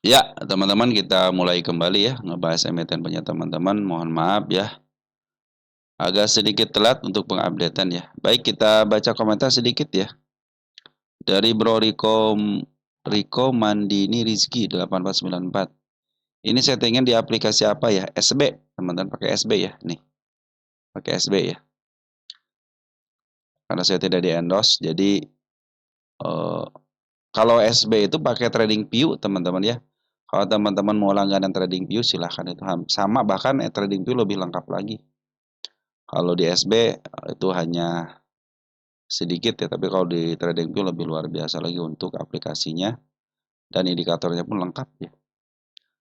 Ya, teman-teman kita mulai kembali ya ngebahas emiten punya teman-teman. Mohon maaf ya, agak sedikit telat untuk pengupdatean ya. Baik, kita baca komentar sedikit ya. Dari Bro Riko Mandini Rizky 8494. Ini settingan di aplikasi apa ya? SB, teman-teman pakai SB ya. Nih, pakai SB ya. Karena saya tidak di endorse, jadi eh, kalau SB itu pakai TradingView teman-teman ya. Kalau teman-teman mau langganan TradingView silahkan itu sama, bahkan TradingView lebih lengkap lagi. Kalau di SB itu hanya sedikit ya, tapi kalau di TradingView lebih luar biasa lagi untuk aplikasinya dan indikatornya pun lengkap ya.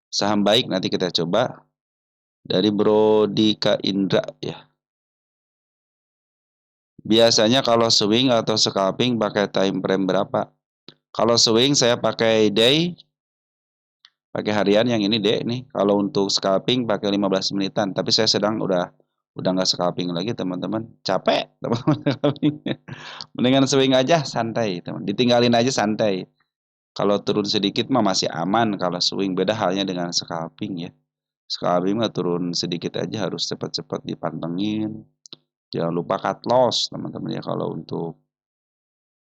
Saham baik nanti kita coba dari Bro Dika Indra ya. Biasanya kalau swing atau scalping pakai time frame berapa? Kalau swing saya pakai day, pakai harian, yang ini day nih. Kalau untuk scalping pakai 15 menitan, tapi saya sedang udah nggak scalping lagi teman-teman. Capek teman-teman. Mendingan swing aja santai teman. Ditinggalin aja santai. Kalau turun sedikit mah masih aman, kalau swing beda halnya dengan scalping ya. Scalping mah turun sedikit aja harus cepat-cepat dipantengin. Jangan lupa cut loss teman-teman ya kalau untuk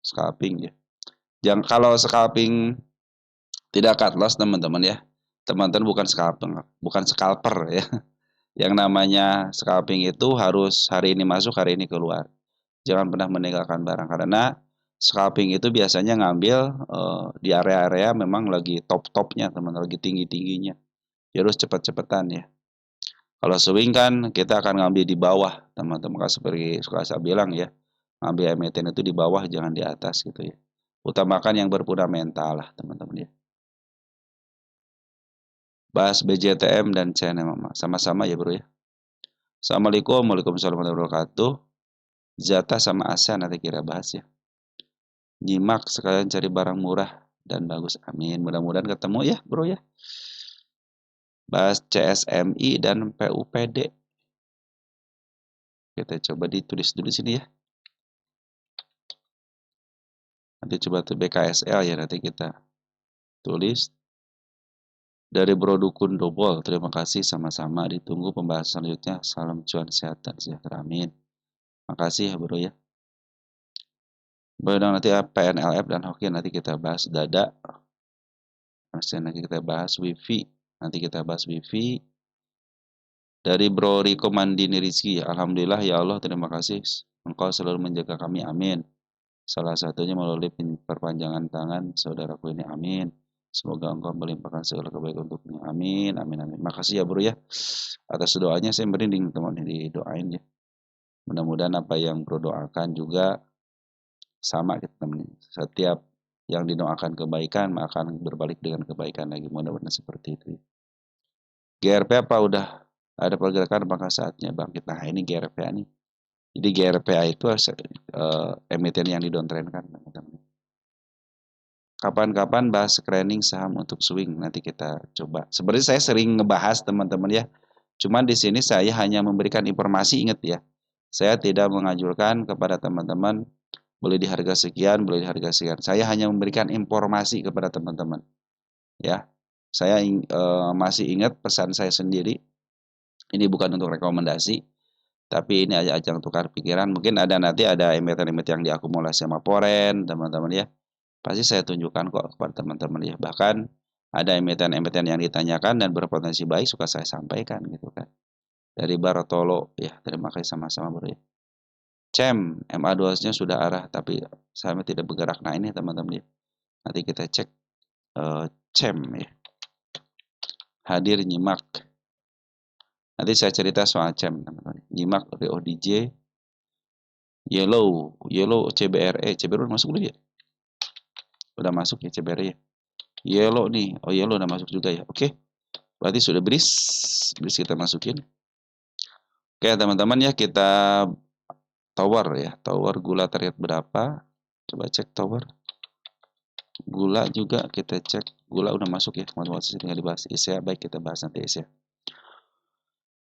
scalping ya. Jangan kalau scalping tidak cut loss teman-teman ya. Teman-teman bukan scalper ya. Yang namanya scalping itu harus hari ini masuk, hari ini keluar. Jangan pernah meninggalkan barang karena scalping itu biasanya ngambil di area-area memang lagi top-topnya teman-teman, lagi tinggi-tingginya. Ya harus cepet-cepetan ya. Kalau swing kan kita akan ngambil di bawah teman-teman, seperti suka saya bilang ya, ngambil emiten itu di bawah jangan di atas gitu ya. Utamakan yang berfundamental lah teman-teman ya. Bahas BJTM dan CNM sama-sama ya bro ya. Assalamualaikum, waalaikumsalam warahmatullahi wabarakatuh. Zata sama Asa nanti kira bahas ya. Nyimak sekalian cari barang murah dan bagus. Amin. Mudah-mudahan ketemu ya, bro ya. Bahas CSMI dan PUPD. Kita coba ditulis dulu sini ya. Nanti coba tuh BKSL ya, nanti kita tulis. Dari Bro Dukun Dobol, terima kasih sama-sama. Ditunggu pembahasan selanjutnya. Salam cuan sehat sejahtera. Amin. Makasih ya bro ya. Baru nanti PNLF dan hoki nanti kita bahas dada. Nanti kita bahas wifi. Nanti kita bahas wifi. Dari Bro Riko Mandini Rizky, Alhamdulillah ya Allah, terima kasih. Engkau selalu menjaga kami, amin. Salah satunya melalui perpanjangan tangan saudaraku ini, amin. Semoga engkau melimpahkan segala kebaikan untuknya, amin, amin, amin. Makasih ya bro ya. Atas doanya saya merinding teman didoain ya. Mudah-mudahan apa yang bro doakan juga sama kita teman. Setiap yang didoakan kebaikan akan berbalik dengan kebaikan lagi. Mudah-mudahan seperti itu. GRP apa udah ada pergerakan maka saatnya bangkit. Nah ini GRPA nih. Jadi GRPA itu emiten yang didowntrendkan teman-teman. Kapan-kapan bahas screening saham untuk swing nanti kita coba. Sebenarnya saya sering ngebahas teman-teman ya. Cuman di sini saya hanya memberikan informasi, ingat ya. Saya tidak menganjurkan kepada teman-teman boleh di harga sekian, boleh di harga sekian. Saya hanya memberikan informasi kepada teman-teman. Ya. Saya masih ingat pesan saya sendiri. Ini bukan untuk rekomendasi, tapi ini aja ajang tukar pikiran. Mungkin nanti ada emiten-emiten yang diakumulasi sama Foren, teman-teman ya. Pasti saya tunjukkan kok kepada teman-teman ya. Bahkan ada emiten-emiten yang ditanyakan dan berpotensi baik suka saya sampaikan gitu kan. Dari Bartolo ya, terima kasih sama-sama bro ya. CEM, MA200-nya sudah arah tapi saya tidak bergerak. Nah ini teman-teman ya. Nanti kita cek CEM ya. Hadir nyimak. Nanti saya cerita soal CEM teman-teman. Nyimak ODJ, Yellow CBRE. CBRE udah masuk dulu ya? Udah masuk ya CBRE ya? Yellow nih. Oh Yellow udah masuk juga ya. Oke. Berarti sudah BRIS kita masukin. Oke teman-teman ya, kita tower ya. Tower gula target berapa? Coba cek tower. Gula juga kita cek. Gula udah masuk ya. Teman-teman tinggal dibahas. ISEA baik kita bahas nanti ISEA.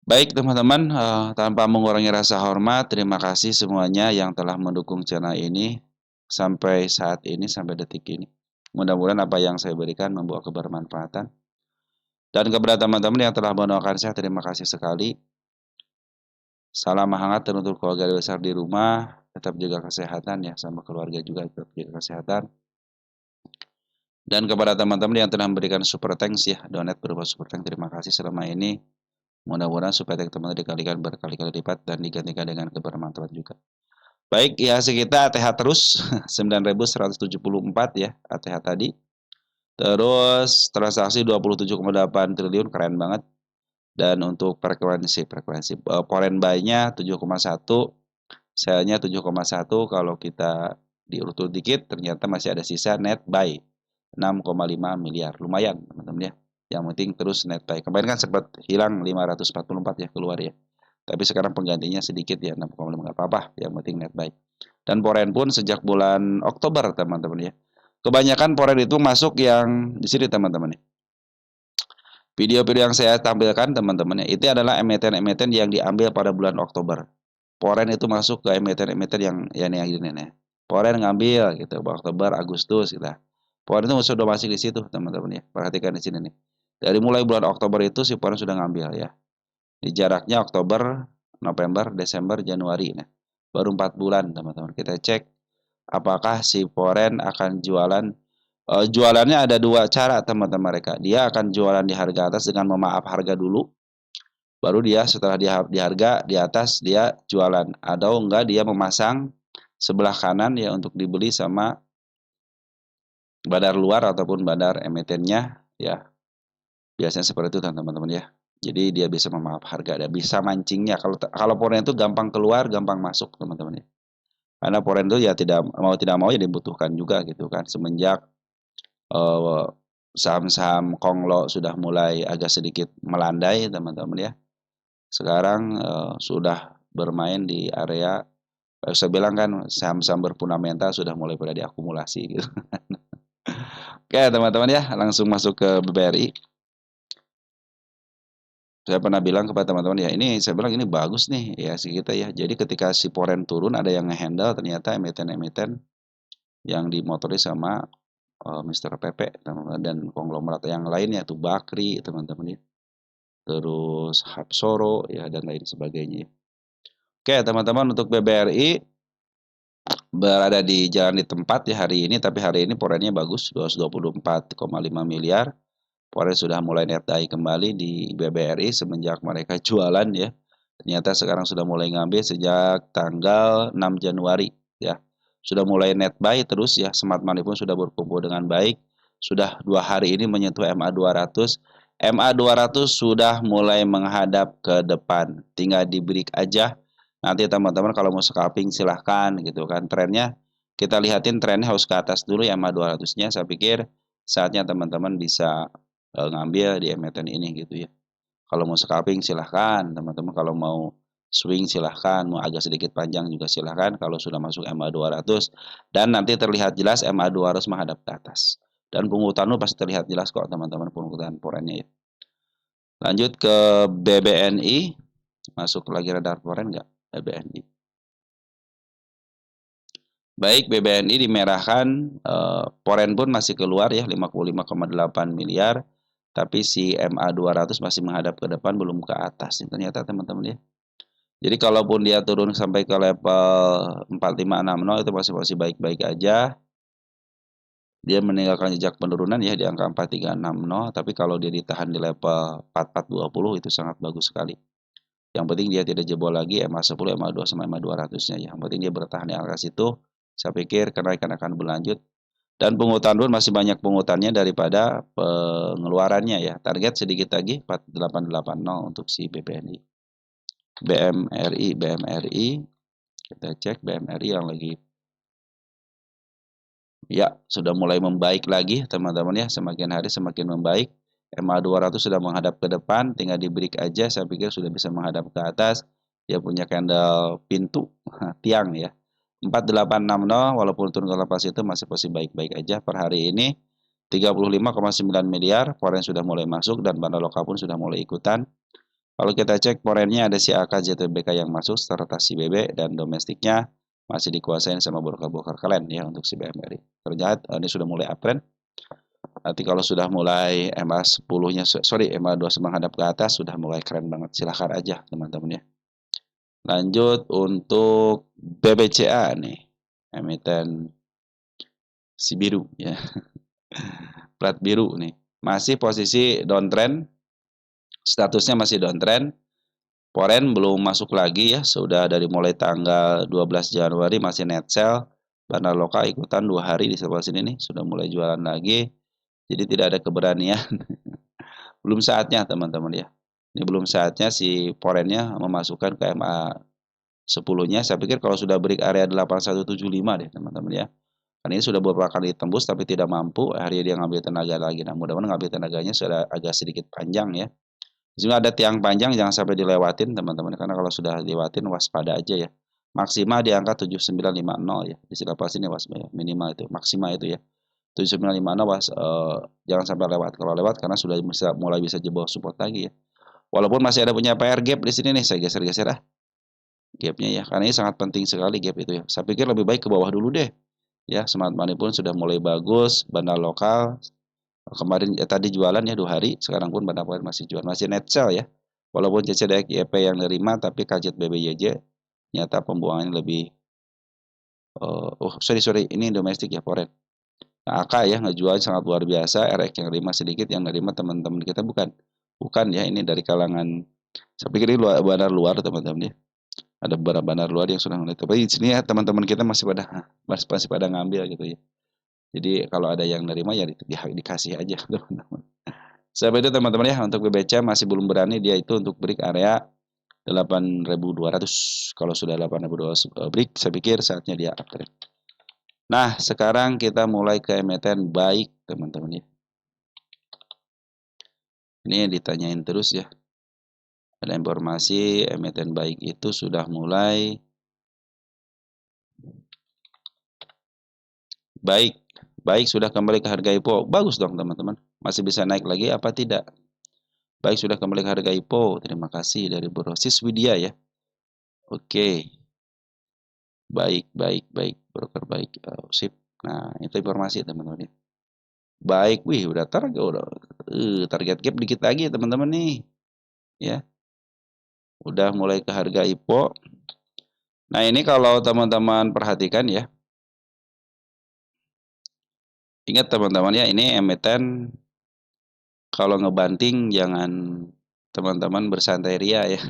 Baik teman-teman, tanpa mengurangi rasa hormat, terima kasih semuanya yang telah mendukung channel ini sampai saat ini, sampai detik ini. Mudah-mudahan apa yang saya berikan membawa kebermanfaatan. Dan kepada teman-teman yang telah mendoakan saya, terima kasih sekali. Salam hangat dan untuk keluarga besar di rumah, tetap jaga kesehatan ya, sama keluarga juga tetap jaga kesehatan. Dan kepada teman-teman yang telah memberikan super thanks ya, donate berupa super thanks, terima kasih selama ini. Mudah-mudahan supaya teman-teman dikalikan berkali-kali lipat dan digantikan dengan kebermanfaatan juga. Baik, ya kita ATH terus 9.174 ya ATH tadi. Terus transaksi 27,8 triliun, keren banget. Dan untuk frekuensi foreign buy-nya 7,1, sell-nya 7,1. Kalau kita diurut dikit ternyata masih ada sisa net buy 6,5 miliar. Lumayan teman-teman ya. Yang penting terus net buy. Kemarin kan sempat hilang 544 ya keluar ya. Tapi sekarang penggantinya sedikit ya 6,5, nggak apa-apa. Yang penting net buy. Dan foreign pun sejak bulan Oktober teman-teman ya. Kebanyakan foreign itu masuk yang di sini teman-teman ya. Video-video yang saya tampilkan teman-teman ya, itu adalah emiten-emiten yang diambil pada bulan Oktober. Foreign itu masuk ke emiten-emiten yang ini nih. Foreign ngambil gitu, Oktober, Agustus gitu. Foreign itu sudah masih di situ teman-teman ya. Perhatikan di sini nih. Dari mulai bulan Oktober itu si foreign sudah ngambil ya. Di jaraknya Oktober, November, Desember, Januari. Nah, baru 4 bulan teman-teman. Kita cek apakah si foreign akan jualan. Jualannya ada dua cara teman-teman mereka. Dia akan jualan di harga atas dengan memaaf harga dulu. Baru dia setelah di harga di atas dia jualan. Atau enggak dia memasang sebelah kanan ya untuk dibeli sama bandar luar ataupun bandar emitennya ya. Biasanya seperti itu teman-teman ya. Jadi dia bisa memaaf harga, dia bisa mancingnya. Kalau foreign itu gampang keluar, gampang masuk teman-teman ya. Karena foreign itu ya tidak mau ya dibutuhkan juga gitu kan. Semenjak saham-saham Konglo sudah mulai agak sedikit melandai teman-teman ya. Sekarang sudah bermain di area, saya bilang kan saham-saham berfundamental sudah mulai pada diakumulasi gitu. Oke teman-teman ya, langsung masuk ke BBRI. Saya pernah bilang kepada teman-teman ya, ini saya bilang ini bagus nih ya si kita ya. Jadi ketika si foreign turun ada yang ngehandle, ternyata emiten-emiten yang dimotori sama Mr. Pepe teman-teman, dan konglomerat yang lainnya tuh Bakri teman-teman ya. Terus Hapsoro ya dan lain sebagainya. Oke teman-teman, untuk BBRI berada di jalan di tempat ya hari ini, tapi hari ini foreign-nya bagus 224,5 miliar. Foreign sudah mulai net buy kembali di BBRI semenjak mereka jualan ya. Ternyata sekarang sudah mulai ngambil sejak tanggal 6 Januari ya. Sudah mulai net buy terus ya. Smart Money pun sudah berkumpul dengan baik. Sudah 2 hari ini menyentuh MA 200. MA 200 sudah mulai menghadap ke depan. Tinggal di break aja. Nanti teman-teman kalau mau scalping silahkan gitu kan. Trennya kita lihatin, trennya harus ke atas dulu ya MA 200-nya. Saya pikir saatnya teman-teman bisa ngambil di emiten ini gitu ya. Kalau mau scalping silahkan teman-teman, kalau mau swing silahkan, mau agak sedikit panjang juga silahkan kalau sudah masuk MA 200 dan nanti terlihat jelas MA 200 menghadap ke atas. Dan pungutan lu pasti terlihat jelas kok teman-teman, pungutan foreign-nya ya. Lanjut ke BBNI, masuk lagi radar foreign nggak BBNI? Baik, BBNI dimerahkan, foreign pun masih keluar ya 55,8 miliar. Tapi si MA 200 masih menghadap ke depan, belum ke atas ini ternyata teman-teman ya. Jadi kalaupun dia turun sampai ke level 4560 itu masih baik-baik aja. Dia meninggalkan jejak penurunan ya di angka 4360, tapi kalau dia ditahan di level 4420 itu sangat bagus sekali. Yang penting dia tidak jebol lagi MA 10, MA 2 sama MA 200-nya ya. Yang penting dia bertahan di angka situ. Saya pikir kenaikan akan berlanjut. Dan pungutan pun masih banyak pungutannya daripada pengeluarannya ya. Target sedikit lagi 4880 untuk si BBNI. BMRI, kita cek BMRI yang lagi ya sudah mulai membaik lagi teman-teman ya, semakin hari semakin membaik. MA 200 sudah menghadap ke depan, tinggal di break aja, saya pikir sudah bisa menghadap ke atas. Dia punya candle pintu tiang ya. 4860 walaupun turun ke level itu masih baik-baik aja per hari ini. 35,9 miliar foreign sudah mulai masuk dan bandar lokal pun sudah mulai ikutan. Kalau kita cek foreignnya ada si AK JTBK yang masuk serta si BB, dan domestiknya masih dikuasain sama broker-broker kalian ya untuk si BMRI. Terlihat ini sudah mulai uptrend. Nanti kalau sudah mulai MA 10-nya, sorry, MA 20 menghadap ke atas, sudah mulai keren banget. Silahkan aja teman-teman ya. Lanjut untuk BBCA nih, emiten si biru ya, plat biru nih. Masih posisi downtrend, statusnya masih downtrend. Foreign belum masuk lagi ya, sudah dari mulai tanggal 12 Januari masih net sell. Bandar lokal ikutan 2 hari di sebelah sini nih, sudah mulai jualan lagi. Jadi tidak ada keberanian. Belum saatnya teman-teman ya. Ini belum saatnya si foreign-nya memasukkan ke MA 10-nya. Saya pikir kalau sudah break area 8175 deh teman-teman ya. Karena ini sudah beberapa kali tembus tapi tidak mampu. Akhirnya dia ngambil tenaga lagi. Nah mudah-mudahan ngambil tenaganya sudah agak sedikit panjang ya. Juga ada tiang panjang, jangan sampai dilewatin teman-teman, karena kalau sudah lewatin waspada aja ya. Maksimal di angka 7950 ya. Di sini sini waspada ya. Minimal itu, maksimal itu ya. 7950 jangan sampai lewat. Kalau lewat karena sudah mulai bisa jebol support lagi ya. Walaupun masih ada punya PR gap di sini nih, saya geser-geser gapnya ya. Karena ini sangat penting sekali gap itu ya. Saya pikir lebih baik ke bawah dulu deh. Ya, smart money pun sudah mulai bagus, bandar lokal kemarin tadi jualan ya 2 hari, sekarang pun bandar lokal masih jual, masih net sell ya. Walaupun CCDX YP yang nerima, tapi KZ BBYJ nyata pembuangannya lebih sorry ini domestik ya, foreign. Nah, AK ya ngejual sangat luar biasa, RX yang nerima sedikit, yang nerima teman-teman kita bukan ya, ini dari kalangan, saya pikir ini bandar luar teman-teman ya. Ada beberapa bandar luar yang sudah melihat. Tapi di sini ya teman-teman kita masih pada ngambil gitu ya. Jadi kalau ada yang nerima ya dikasih aja teman-teman. Seperti itu teman-teman ya, untuk BBCA masih belum berani dia itu untuk break area 8.200. Kalau sudah 8.200 break, saya pikir saatnya dia upgrade. Nah, sekarang kita mulai ke emiten baik teman-teman ya. Ini yang ditanyain terus ya. Ada informasi emiten baik itu sudah mulai baik. Baik sudah kembali ke harga IPO. Bagus dong teman-teman. Masih bisa naik lagi apa tidak? Baik sudah kembali ke harga IPO. Terima kasih dari Bu Rosis Widya ya. Oke. Baik. Broker baik. Sip. Nah, itu informasi teman-teman ya. Baik, wih udah target gap dikit lagi ya teman-teman nih. Ya. Udah mulai ke harga IPO. Nah, ini kalau teman-teman perhatikan ya. Ingat teman-teman ya, ini emiten kalau ngebanting jangan teman-teman bersantai ria ya.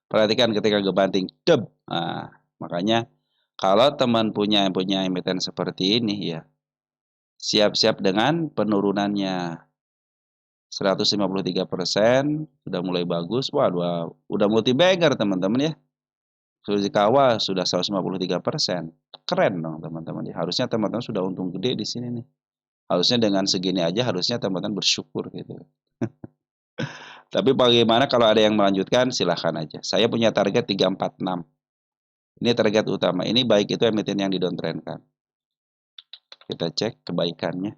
Perhatikan ketika ngebanting, deb. Nah, makanya kalau teman punya emiten seperti ini ya, siap-siap dengan penurunannya. 153% sudah mulai bagus. Wah, udah multi bagger teman-teman ya. Fujikawa sudah 153%. Keren dong teman-teman ya. Harusnya teman-teman sudah untung gede di sini nih. Harusnya dengan segini aja harusnya teman-teman bersyukur gitu. Tapi bagaimana kalau ada yang melanjutkan silahkan aja. Saya punya target 346. Ini target utama. Ini baik itu emiten yang didowntrendkan. Kita cek kebaikannya.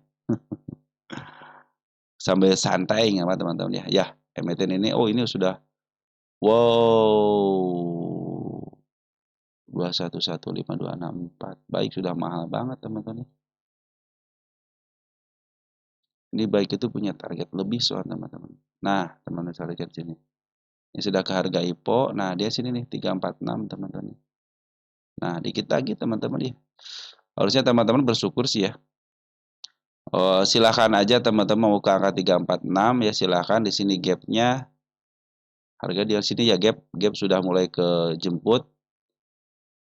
Sambil santai nggak apa teman-teman ya. Ya, emiten ini ini sudah wow 21152664. Baik sudah mahal banget teman-teman. Ini baik itu punya target lebih soal teman-teman. Nah, teman-teman target sini. Ini sudah ke harga IPO. Nah, dia sini nih 346 teman-teman. Nah, dikit lagi teman-teman ya. Harusnya teman-teman bersyukur sih ya. Silakan aja teman-teman mau ke angka 346 ya silakan. Di sini gapnya harga di sini ya gap sudah mulai ke jemput.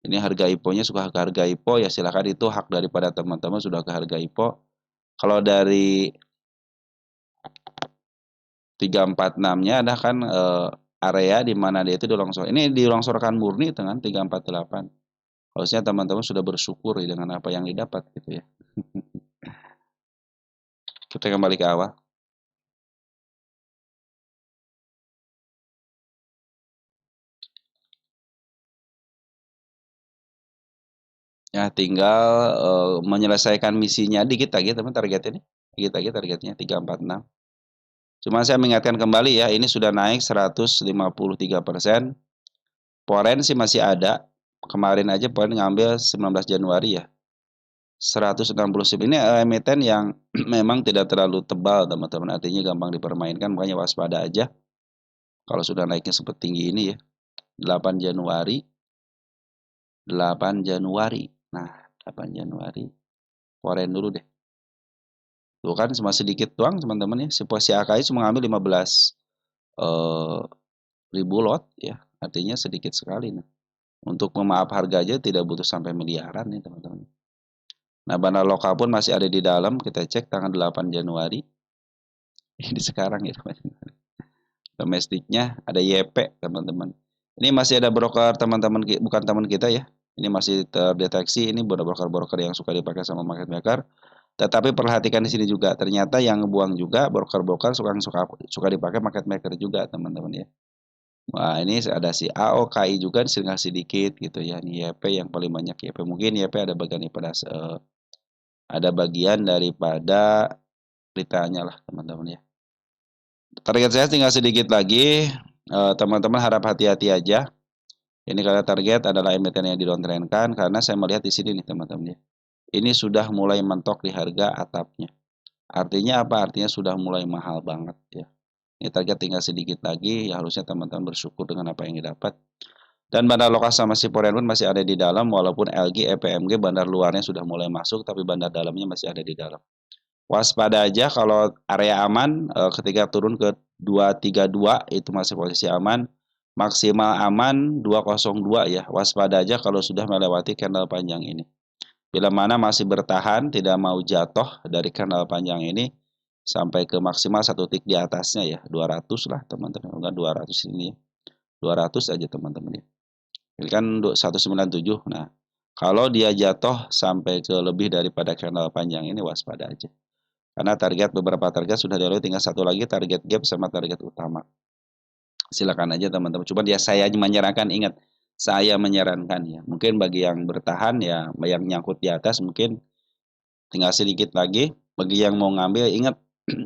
Ini harga IPO-nya suka ke harga IPO ya silakan, itu hak daripada teman-teman sudah ke harga IPO. Kalau dari 346-nya ada kan area di mana dia itu dilongsor. Ini dilongsorkan murni dengan 348. Harusnya teman-teman sudah bersyukur dengan apa yang didapat gitu ya. Kita kembali ke awal. Ya, tinggal menyelesaikan misinya dikit lagi teman targetnya ini. Dikit lagi targetnya 346. Cuma saya mengingatkan kembali ya, ini sudah naik 153%. Foreign sih masih ada. Kemarin aja Foreign ngambil 19 Januari ya. 160 SIP ini emiten yang memang tidak terlalu tebal teman-teman, artinya gampang dipermainkan, makanya waspada aja kalau sudah naiknya sempat tinggi ini ya. 8 Januari 8 Januari. Nah, 8 Januari foreign dulu deh. Tuh kan cuma sedikit doang teman-teman ya. Si posisi AKI cuma ngambil 15 ribu lot ya. Artinya sedikit sekali nih. Untuk memaaf harga aja tidak butuh sampai miliaran nih teman-teman. Nah, bandar lokal pun masih ada di dalam. Kita cek tanggal 8 Januari. Ini sekarang ya teman-teman. Domestiknya ada YP teman-teman. Ini masih ada broker teman-teman, bukan teman kita ya. Ini masih terdeteksi, ini broker-broker yang suka dipakai sama market maker. Tetapi perhatikan di sini juga, ternyata yang ngebuang juga broker-broker suka dipakai market maker juga teman-teman ya. Wah, ini ada si AOKI juga tinggal sedikit gitu ya. Ini YP yang paling banyak YP. Mungkin YP ada bagian daripada beritanya lah teman-teman ya. Target saya tinggal sedikit lagi. Teman-teman harap hati-hati aja. Ini karena target adalah emiten yang didowntrendkan karena saya melihat di sini nih teman-teman ya. Ini sudah mulai mentok di harga atapnya. Artinya apa? Artinya sudah mulai mahal banget ya. Ini target tinggal sedikit lagi, ya harusnya teman-teman bersyukur dengan apa yang didapat. Dan bandar lokal sama si Poren pun masih ada di dalam, walaupun LG, EPMG bandar luarnya sudah mulai masuk, tapi bandar dalamnya masih ada di dalam. Waspada aja kalau area aman, ketika turun ke 232 itu masih posisi aman. Maksimal aman 202 ya. Waspada aja kalau sudah melewati candle panjang ini. Bila mana masih bertahan, tidak mau jatuh dari candle panjang ini sampai ke maksimal satu tick di atasnya ya, 200 lah teman-teman. Enggak 200 ini ya. 200 aja teman-teman ya. Ini kan 197. Nah, kalau dia jatuh sampai ke lebih daripada candle panjang ini waspada aja. Karena beberapa target sudah dilalui, tinggal satu lagi target gap sama target utama. Silakan aja teman-teman. Cuma dia saya menyarankan, ingat, saya menyarankan ya. Mungkin bagi yang bertahan ya, yang nyangkut di atas mungkin tinggal sedikit lagi. Bagi yang mau ngambil, ingat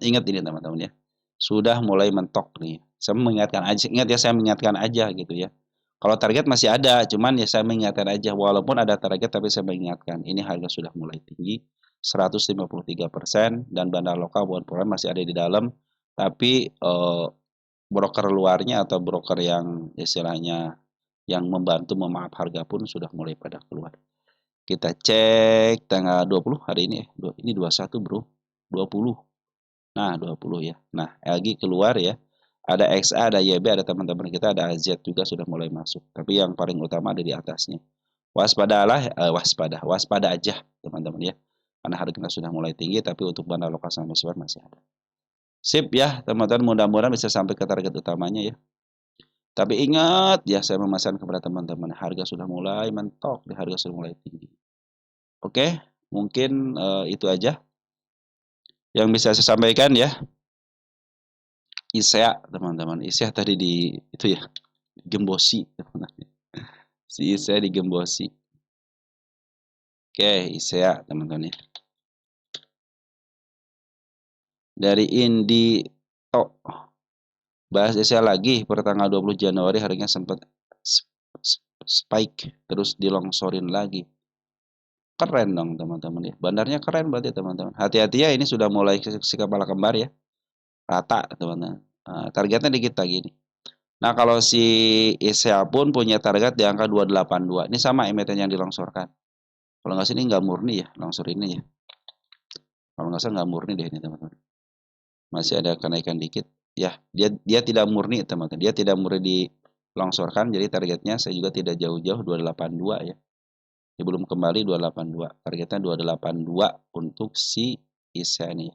ingat ini teman-teman ya. Sudah mulai mentok nih. Saya mengingatkan aja, ingat ya, saya mengingatkan aja gitu ya. Kalau target masih ada, cuman ya saya mengingatkan aja, walaupun ada target tapi saya mengingatkan, ini harga sudah mulai tinggi, 153% dan bandar lokal bukan masih ada di dalam, tapi broker luarnya atau broker yang istilahnya yang membantu memaaf harga pun sudah mulai pada keluar. Kita cek tanggal 20 hari ini ya. Ini 21 bro. 20. Nah 20 ya. Nah LG keluar ya. Ada XA, ada YB, ada teman-teman kita, ada AZ juga sudah mulai masuk. Tapi yang paling utama ada di atasnya. Waspada aja teman-teman ya. Karena harganya sudah mulai tinggi, tapi untuk bandar lokal sama masih ada. Sip ya teman-teman, mudah-mudahan bisa sampai ke target utamanya ya. Tapi ingat ya, saya memesan kepada teman-teman, harga sudah mulai mentok, harga sudah mulai tinggi. Oke, mungkin itu aja yang bisa saya sampaikan ya. ISEA teman-teman, ISEA tadi di itu ya, Gembosi teman-teman. Si ISEA di Gembosi. Oke, ISEA teman-teman ya. Dari Indi bahas ISEA lagi per tanggal 20 Januari harganya sempat spike terus dilongsorin lagi. Keren dong teman-teman ya. Bandarnya keren berarti teman-teman. Hati-hati ya, ini sudah mulai si kepala kembar ya. Rata teman-teman. Targetnya dikit lagi nih. Nah kalau si ISEA pun punya target di angka 282. Ini sama emiten yang dilongsorkan. Kalau nggak sini nggak murni ya longsor ini ya. Kalau nggak salah nggak murni deh ini teman-teman. Masih ada kenaikan dikit. Ya dia tidak murni teman-teman. Dia tidak murni dilongsorkan. Jadi targetnya saya juga tidak jauh-jauh 282 ya. Ini belum kembali 282. Targetnya 282 untuk si ISEA ini.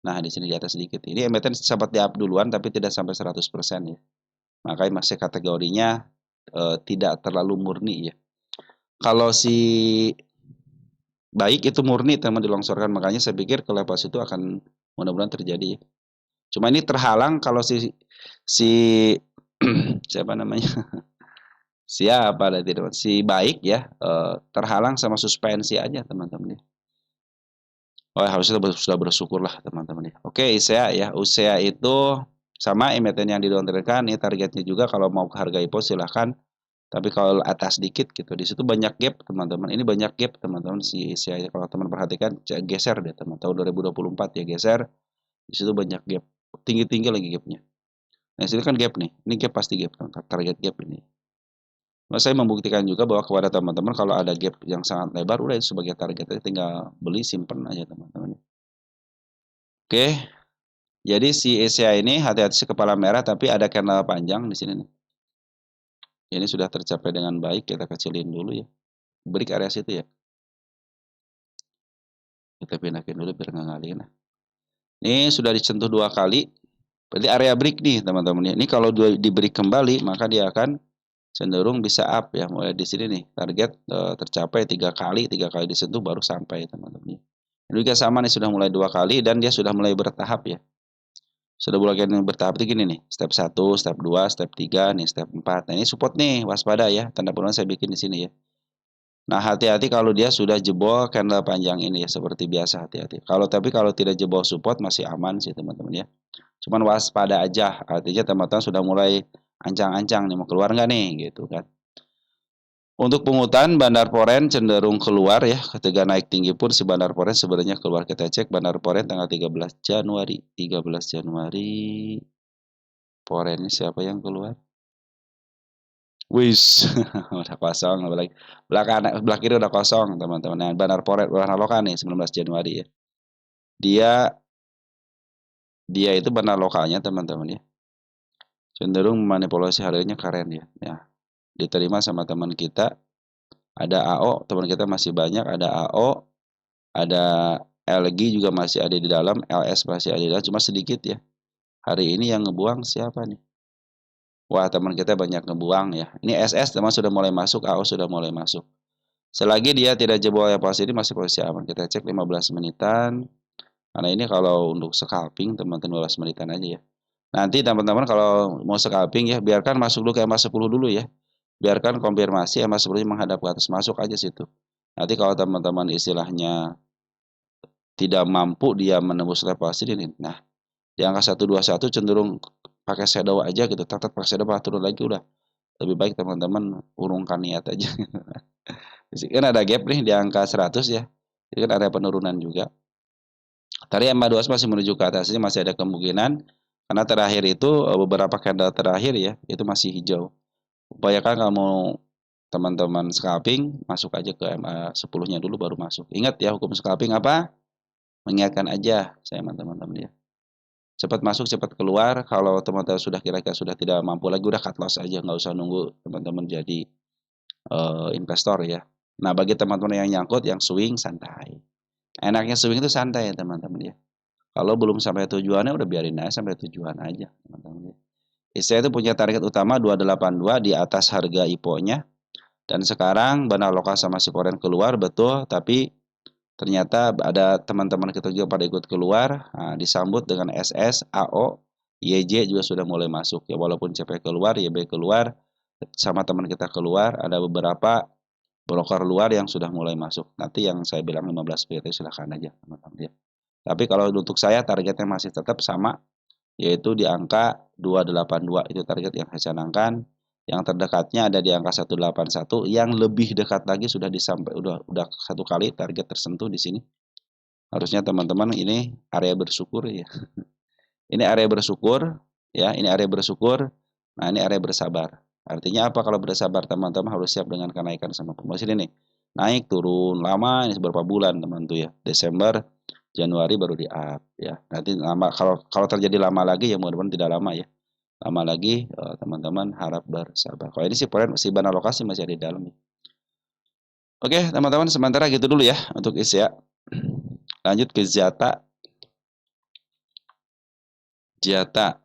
Nah, di sini di atas sedikit. Ini emiten sempat di-up duluan tapi tidak sampai 100% ya. Makanya masih kategorinya tidak terlalu murni ya. Kalau si baik itu murni teman dilongsorkan, makanya saya pikir ke level itu akan mudah-mudahan terjadi. Cuma ini terhalang kalau si siapa namanya? Siapa ada tidak? Si baik ya terhalang sama suspensi aja teman-teman ya. Oh, harusnya sudah bersyukur lah teman-teman ya. Oke, ISEA ya. ISEA itu sama emiten yang didowntrendkan, ini targetnya juga kalau mau ke harga IPO silahkan Tapi kalau atas dikit gitu, di situ banyak gap teman-teman. Ini banyak gap teman-teman si saya kalau teman perhatikan geser deh teman. Tahun 2024 ya geser. Di situ banyak gap. Tinggi-tinggi lagi gapnya. Nah, sini kan gap nih. Ini gap pasti gap, target gap ini. Nah, saya membuktikan juga bahwa kepada teman-teman kalau ada gap yang sangat lebar, udah itu sebagai target, tinggal beli simpen aja teman-teman. Oke, jadi si ECA ini hati-hati si kepala merah tapi ada candle panjang di sini nih. Ini sudah tercapai dengan baik, kita kecilin dulu ya. Break area situ ya. Kita pindahin dulu biar nggak ngalihin. Ini sudah disentuh 2 kali, berarti area break nih teman-teman. Ini kalau di break kembali maka dia akan cenderung bisa up ya, mulai di sini nih target tercapai 3 kali disentuh baru sampai teman-teman. Ini juga sama nih, sudah mulai 2 kali dan dia sudah mulai bertahap ya. Sudah mulai bertahap itu gini nih, step 1, step 2, step 3, nih step 4. Nah, ini support nih, waspada ya, tanda penurunan saya bikin di sini ya. Nah, hati-hati kalau dia sudah jebol candle panjang ini ya, seperti biasa hati-hati. Tapi kalau tidak jebol support masih aman sih teman-teman ya. Cuman waspada aja, artinya teman-teman sudah mulai ancang-ancang nih mau keluar nggak nih gitu kan. Untuk pungutan Bandar Poren cenderung keluar ya, ketika naik tinggi pun si Bandar Poren sebenarnya keluar. Kita cek Bandar Poren tanggal 13 Januari. 13 Januari, Poren siapa yang keluar? Wis, udah kosong lagi. Belah kiri udah kosong teman-teman. Nah, Bandar Poren Warna Lokal nih 19 Januari ya. Dia dia itu benar lokalnya teman-teman ya. Cenderung memanipulasi harganya keren ya. Ya, diterima sama teman kita. Ada AO, teman kita masih banyak. Ada AO, ada LG juga masih ada di dalam, LS masih ada di dalam, cuma sedikit ya. Hari ini yang ngebuang siapa nih? Wah, teman kita banyak ngebuang ya. Ini SS teman sudah mulai masuk, AO sudah mulai masuk. Selagi dia tidak jebol ya posisi ini masih posisi aman. Kita cek 15 menitan. Karena ini kalau untuk scalping teman-teman 15 menitan aja ya. Nanti teman-teman kalau mau scalping ya biarkan masuk dulu ke MA10 dulu ya. Biarkan konfirmasi MA10 menghadap ke atas, masuk aja situ. Nanti kalau teman-teman istilahnya tidak mampu dia menembus level sini. Nah, di angka 121 cenderung pakai shadow aja gitu. Tak pakai shadow turun lagi udah. Lebih baik teman-teman urungkan niat aja. Kan ada gap nih di angka 100 ya. Ini kan area penurunan juga. Tadi MA2 masih menuju ke atas, ini masih ada kemungkinan karena terakhir itu beberapa candle terakhir ya, itu masih hijau. Upayakan kamu teman-teman scalping masuk aja ke MA10-nya dulu baru masuk. Ingat ya hukum scalping apa? Mengingatkan aja saya teman-teman ya. Cepat masuk, cepat keluar. Kalau teman-teman sudah kira-kira sudah tidak mampu lagi, udah cut loss aja, nggak usah nunggu teman-teman jadi investor ya. Nah, bagi teman-teman yang nyangkut, yang swing santai. Enaknya swing itu santai ya teman-teman ya. Kalau belum sampai tujuannya udah biarin aja sampai tujuan aja teman-teman ya. Saya itu punya target utama 282 di atas harga IPO-nya. Dan sekarang Bandar Lokal sama Siporen keluar betul, tapi ternyata ada teman-teman kita juga pada ikut keluar, nah, disambut dengan SS, AO, YJ juga sudah mulai masuk ya, walaupun CP keluar, YB keluar, sama teman kita keluar, ada beberapa broker luar yang sudah mulai masuk. Nanti yang saya bilang 15 PT silahkan aja teman-teman ya. Tapi kalau untuk saya targetnya masih tetap sama, yaitu di angka 282 itu target yang saya canangkan. Yang terdekatnya ada di angka 181, yang lebih dekat lagi sudah disampai udah 1 kali target tersentuh di sini. Harusnya teman-teman ini area bersyukur ya. Ini area bersyukur ya, ini area bersyukur. Nah, ini area bersabar. Artinya apa kalau bersabar teman-teman harus siap dengan kenaikan sama promosi ini nih. Naik turun lama ini beberapa bulan teman tuh ya. Desember, Januari baru di up ya. Nanti lama kalau terjadi lama lagi ya mudah-mudahan tidak lama ya. Lama lagi teman-teman harap bersabar. Kalau ini sih poin si Bandar Lokasi masih ada di dalam. Oke, teman-teman sementara gitu dulu ya untuk isi ya. Lanjut ke Zata. Jata.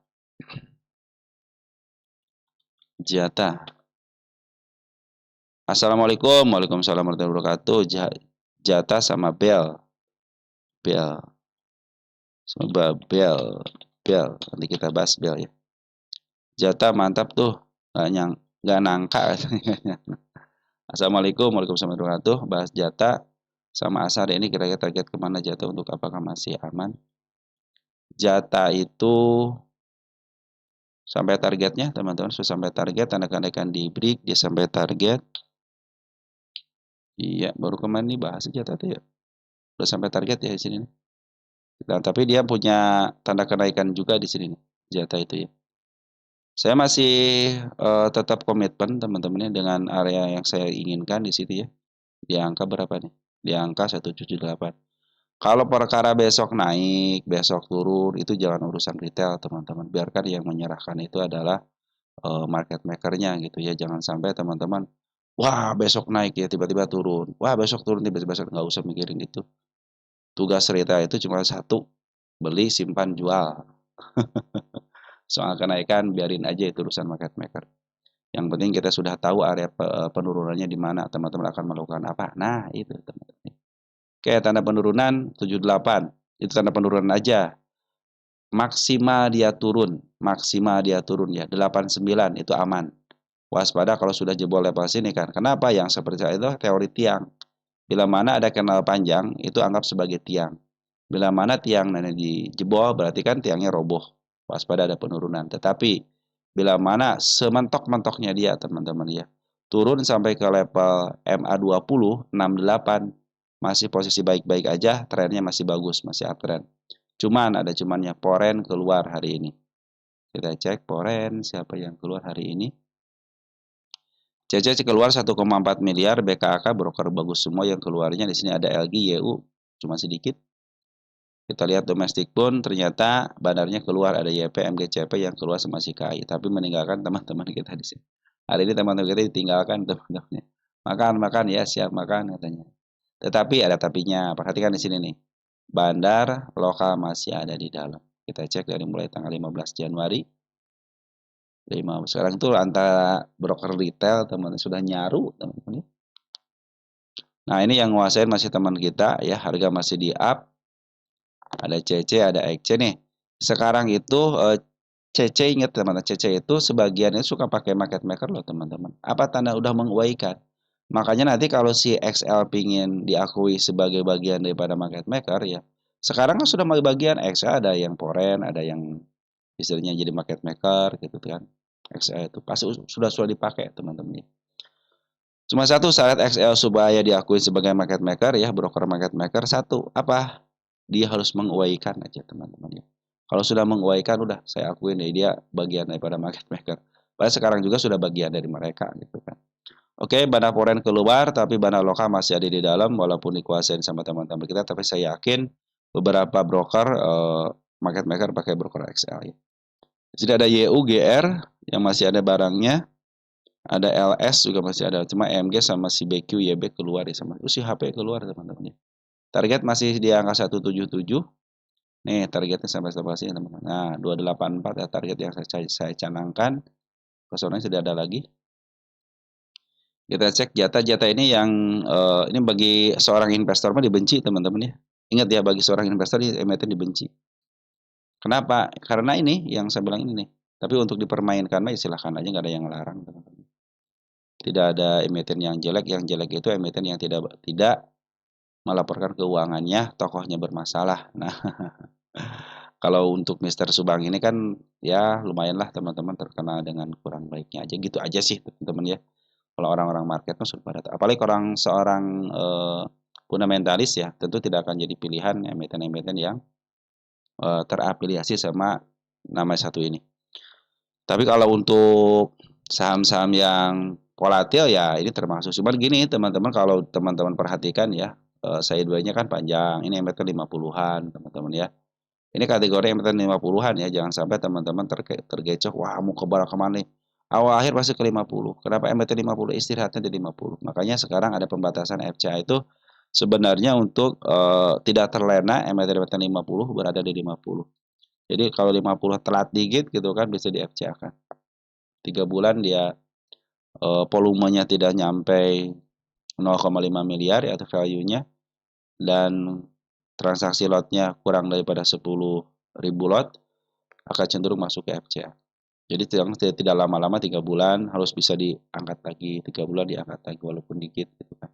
Assalamualaikum. Waalaikumsalam warahmatullahi wabarakatuh. Jata sama Bel. Sama Bel. Nanti kita bahas Bel ya. Jata mantap tuh. Nggak nangka. Assalamualaikum. Waalaikumsalam warahmatullahi wabarakatuh. Bahas Jata sama Asar ini kira-kira target kemana Jata untuk apakah masih aman? Jata itu Sampai targetnya teman-teman, sudah sampai target, tanda kenaikan di break, dia sampai target. Iya, baru kemarin nih bahas aja tadi ya. Udah sampai target ya di sini nih. Nah, tapi dia punya tanda kenaikan juga di sini nih, jata itu ya. Saya masih tetap komitmen teman-teman ya dengan area yang saya inginkan di situ ya. Di angka berapa nih? Di angka 178. Kalau perkara besok naik, besok turun, itu jangan urusan retail teman-teman. Biarkan yang menyerahkan itu adalah market maker-nya gitu ya. Jangan sampai teman-teman, wah besok naik ya tiba-tiba turun. Wah besok turun tiba-tiba nggak usah mikirin itu. Tugas retail itu cuma satu, beli, simpan, jual. Soal kenaikan biarin aja itu urusan market maker. Yang penting kita sudah tahu area penurunannya di mana, teman-teman akan melakukan apa. Nah, itu teman-teman. Oke, tanda penurunan 78. Itu tanda penurunan aja. Maksimal dia turun ya. 89 itu aman. Waspada kalau sudah jebol level sini kan. Kenapa? Yang seperti itu teori tiang. Bila mana ada kanal panjang, itu anggap sebagai tiang. Bila mana tiang dijebol, berarti kan tiangnya roboh. Waspada ada penurunan. Tetapi, bila mana sementok-mentoknya dia, teman-teman ya, turun sampai ke level MA20, 68, masih posisi baik-baik aja, trennya masih bagus, masih uptrend. Cuman, ada cumannya, Poren keluar hari ini. Kita cek Poren, siapa yang keluar hari ini. CC keluar 1,4 miliar, BKK broker bagus semua yang keluarnya. Di sini ada LG, YU, cuma sedikit. Kita lihat domestik pun ternyata bandarnya keluar, ada YP, MGCP yang keluar sama CKI, tapi meninggalkan teman-teman kita di sini. Hari ini teman-teman kita ditinggalkan teman-temannya. Makan ya, siap makan katanya. Tetapi ada tapinya. Perhatikan di sini nih. Bandar lokal masih ada di dalam. Kita cek dari mulai tanggal 15 Januari. Sekarang itu antara broker retail teman-teman sudah nyaru teman-teman. Nah, ini yang nguasain masih teman kita ya, harga masih di up. Ada CC, ada XC nih. Sekarang itu CC, ingat teman-teman, CC itu sebagiannya suka pakai market maker loh teman-teman. Apa tanda udah menguaikan? Makanya nanti kalau si XL pingin diakui sebagai bagian daripada market maker ya. Sekarang kan sudah bagian XL, ada yang Poren, ada yang istilahnya jadi market maker gitu kan. XL itu pasti sudah dipakai teman-teman ya. Cuma satu syarat XL supaya diakui sebagai market maker ya, broker market maker, satu apa? Dia harus menguaikan aja teman-teman ya. Kalau sudah menguaikan udah saya akuin ya dia bagian daripada market maker. Padahal sekarang juga sudah bagian dari mereka gitu kan. Oke, Bana Foreign keluar tapi Bana Lokal masih ada di dalam walaupun dikuasain sama teman-teman kita, tapi saya yakin beberapa broker market maker pakai broker XL ya. Di sini ada YU, GR yang masih ada barangnya. Ada LS juga masih ada, cuma MG sama si BQ, YB keluar ya sama. Si HP keluar teman-teman ya. Target masih di angka 177. Nih targetnya sampai sini teman-teman. Nah 284 ya target yang saya canangkan. Kosongnya sudah ada lagi. Kita cek jatah-jatah ini yang ini bagi seorang investor mah dibenci teman-teman ya. Ingat ya, bagi seorang investor emiten dibenci. Kenapa? Karena ini yang saya bilang ini nih. Tapi untuk dipermainkan mah silahkan aja, nggak ada yang larang teman-teman. Tidak ada emiten yang jelek itu emiten yang tidak melaporkan keuangannya, tokohnya bermasalah. Nah, kalau untuk Mister Subang ini kan ya lumayanlah teman-teman terkena dengan kurang baiknya aja gitu aja sih teman-teman ya. Kalau orang-orang market sudah pada apalagi seorang fundamentalis ya, tentu tidak akan jadi pilihan emiten-emiten yang terafiliasi sama nama satu ini. Tapi kalau untuk saham-saham yang volatil ya ini termasuk. Cuman gini teman-teman, kalau teman-teman perhatikan ya, saya duanya kan panjang. Ini emiten 50-an teman-teman ya. Ini kategori emiten 50-an ya. Jangan sampai teman-teman tergecoh, wah mau ke bawah kemana nih. Awal akhir pasti ke 50. Kenapa emiten 50? Istirahatnya di 50. Makanya sekarang ada pembatasan FCA itu sebenarnya untuk tidak terlena emiten-emiten 50 berada di 50. Jadi kalau 50 telat dikit gitu kan bisa di FCA kan. 3 bulan dia volumenya tidak nyampe 0,5 miliar ya atau value-nya, dan transaksi lotnya kurang daripada 10.000 lot, akan cenderung masuk ke FCA. Jadi tidak lama-lama 3 bulan harus bisa diangkat lagi, 3 bulan diangkat lagi walaupun dikit gitu kan.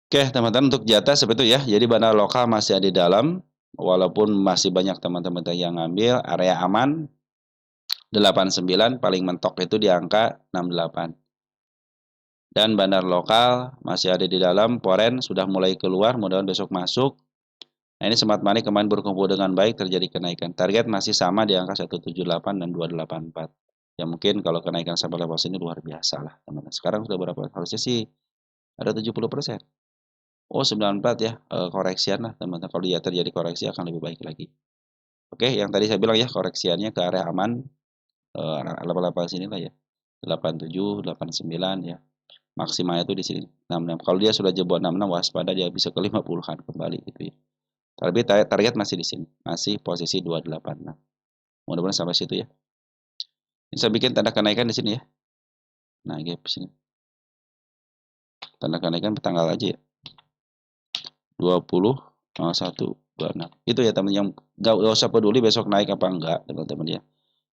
Oke teman-teman, untuk jatah seperti itu ya. Jadi bandar lokal masih ada di dalam, walaupun masih banyak teman-teman yang ngambil, area aman. 89 paling mentok itu di angka 68. Dan bandar lokal masih ada di dalam, foreign sudah mulai keluar, mudah-mudahan besok masuk. Nah, ini Smart Money kemarin berkumpul dengan baik, terjadi kenaikan. Target masih sama di angka 178 dan 284. Ya mungkin kalau kenaikan sampai level sini luar biasa lah, teman-teman. Sekarang sudah berapa? Harusnya sih ada 70%. Oh, 94 ya, koreksian lah, teman-teman. Kalau dia terjadi koreksi akan lebih baik lagi. Oke, yang tadi saya bilang ya, koreksiannya ke area aman, level-level sini lah ya. 87, 89 ya. Maksimalnya itu di sini 66. Kalau dia sudah jebol 66, waspada dia bisa ke 50-an kembali gitu ya. Tapi target masih di sini, masih posisi 286. Mudah-mudahan sampai situ ya. Bisa bikin tanda kenaikan di sini ya. Nah, gap sini. Tanda kenaikan tanggal aja ya. 20, 01, 26. Itu ya teman, yang gak usah peduli besok naik apa enggak, teman-teman ya.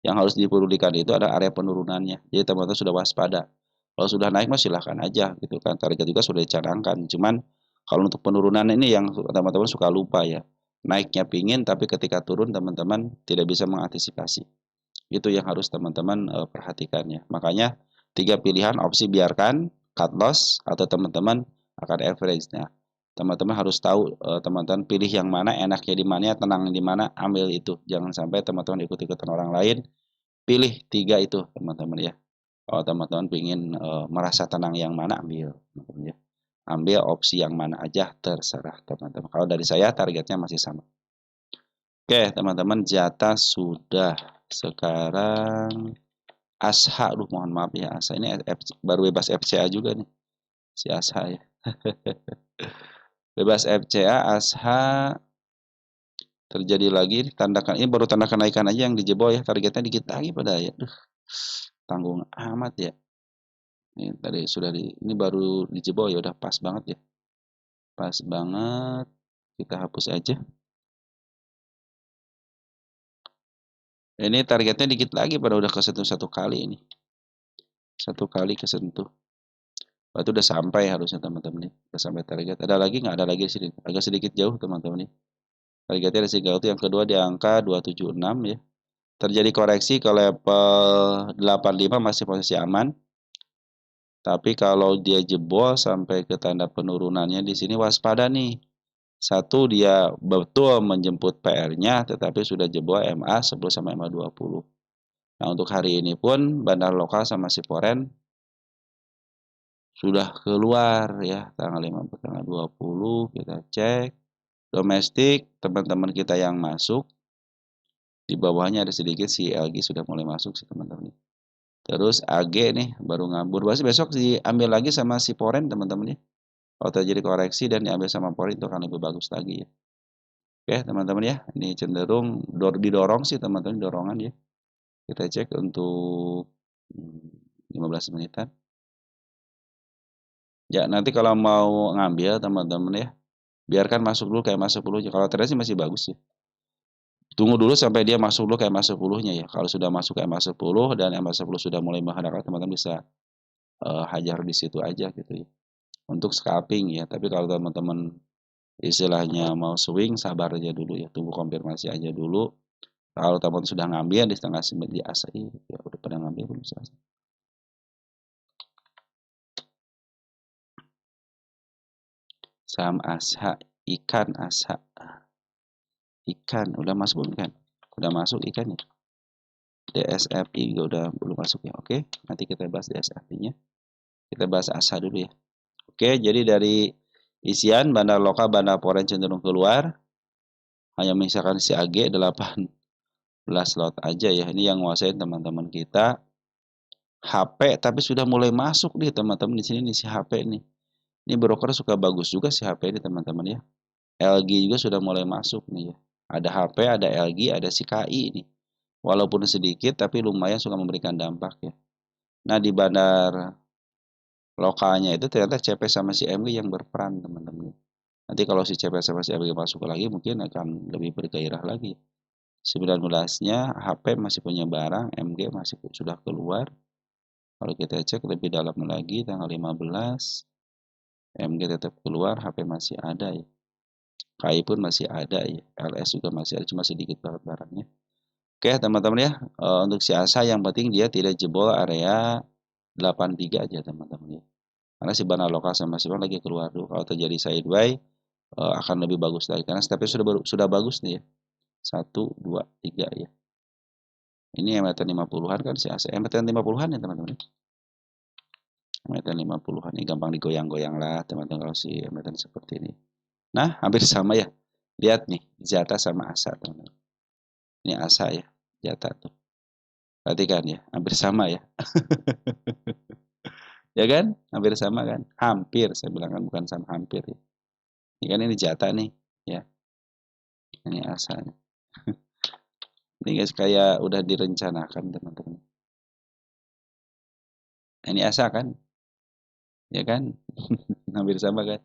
Yang harus dipedulikan itu ada area penurunannya. Jadi teman-teman sudah waspada. Kalau sudah naik mah silahkan aja gitu kan. Target juga sudah dicanangkan. Cuman kalau untuk penurunan ini yang teman-teman suka lupa ya. Naiknya pingin tapi ketika turun teman-teman tidak bisa mengantisipasi. Itu yang harus teman-teman perhatikan ya. Makanya 3 pilihan opsi biarkan, cut loss, atau teman-teman akan average. Nah, teman-teman harus tahu teman-teman pilih yang mana, enaknya di mana, tenang di mana, ambil itu. Jangan sampai teman-teman ikut-ikutan orang lain. Pilih 3 itu teman-teman ya. Kalau teman-teman ingin merasa tenang yang mana, ambil teman-teman ya. Ambil opsi yang mana aja, terserah teman-teman. Kalau dari saya targetnya masih sama. Oke teman-teman, jatah sudah. Sekarang Asha, aduh mohon maaf ya, Asha ini baru bebas FCA juga nih, si Asha ya. Bebas FCA, Asha terjadi lagi, ini baru tanda kenaikan aja yang dijebol ya, targetnya dikit lagi pada ya. Duh, tanggung amat ya. Ini tadi sudah ini baru dijebol ya, udah pas banget ya. Pas banget, kita hapus aja. Ini targetnya dikit lagi pada udah kesentuh 1 kali ini. 1 kali kesentuh. Itu udah sampai harusnya teman-teman nih. Udah sampai target. Ada lagi nggak? Ada lagi di sini. Agak sedikit jauh teman-teman nih. Targetnya ada sejauh itu. Yang kedua di angka 276 ya. Terjadi koreksi ke level 85 masih posisi aman. Tapi kalau dia jebol sampai ke tanda penurunannya di sini waspada nih. Satu, dia betul menjemput PR-nya tetapi sudah jebol MA 10 sama MA 20. Nah, untuk hari ini pun bandar lokal sama si foreign sudah keluar ya, tanggal 15, tanggal 20 kita cek. Domestik, teman-teman kita yang masuk, di bawahnya ada sedikit si LG sudah mulai masuk sih teman-teman. Terus AG nih baru ngabur. Pasti besok diambil lagi sama si foreign teman-teman ya. Kalau terjadi koreksi dan diambil sama foreign itu akan lebih bagus lagi ya. Oke teman-teman ya, ini cenderung didorong sih teman-teman, dorongan ya. Kita cek untuk 15 menitan. Ya nanti kalau mau ngambil teman-teman ya, biarkan masuk dulu kayak masuk 10-nya. Kalau ternyata sih masih bagus ya. Tunggu dulu sampai dia masuk dulu kayak masuk 10-nya ya. Kalau sudah masuk kayak masuk 10 dan yang masuk 10 sudah mulai menghasilkan, teman-teman bisa hajar di situ aja gitu ya. Untuk scalping ya. Tapi kalau teman-teman istilahnya mau swing, sabar aja dulu ya. Tunggu konfirmasi aja dulu. Kalau teman-teman sudah ngambil di setengah 9 di asa ya udah pada ngambil belum selesai. Saham Asha, ikan Asha. Ikan udah masuk belum kan? Udah masuk ikan ya. DSFI juga udah belum masuk ya. Oke, nanti kita bahas DSFI-nya. Kita bahas ASA dulu ya. Oke, jadi dari isian bandar lokal, bandar foreign cenderung keluar. Hanya misalkan si AG 18 lot aja ya. Ini yang nguasain teman-teman kita. HP tapi sudah mulai masuk nih teman-teman di sini nih si HP nih. Ini broker suka bagus juga si HP ini teman-teman ya. LG juga sudah mulai masuk nih ya. Ada HP, ada LG, ada si KI nih. Walaupun sedikit tapi lumayan suka memberikan dampak ya. Nah di bandar lokalnya itu ternyata CP sama si MG yang berperan teman-teman. Nanti kalau si CP sama si MG masuk lagi mungkin akan lebih bergairah lagi. 19-nya HP masih punya barang, MG masih sudah keluar. Kalau kita cek lebih dalam lagi tanggal 15, MG tetap keluar, HP masih ada ya. KI pun masih ada ya, LS juga masih ada, cuma sedikit banget barangnya. Oke teman-teman ya, untuk si Asa yang penting dia tidak jebol area 83 aja teman-teman ya. Karena si Bana Lokal sama si Bang lagi keluar dulu. Kalau terjadi sideway akan lebih bagus lagi karena stepnya sudah bagus nih ya. 1, 2, 3 ya. Ini MTN 50-an kan si Asa. MTN 50-an ya teman-teman. MTN 50-an ini gampang digoyang-goyang lah teman-teman kalau si MTN seperti ini. Nah, hampir sama ya. Lihat nih, Zata sama Asa teman-teman. Ini Asa ya, Zata tuh. Perhatikan ya, hampir sama ya. Ya kan? Hampir sama kan? Hampir, saya bilang kan bukan sama, hampir ya. Ini kan ini Zata nih, ya. Ini Asa nih. Ini guys kayak udah direncanakan teman-teman. Ini Asa kan? Ya kan? Hampir sama kan?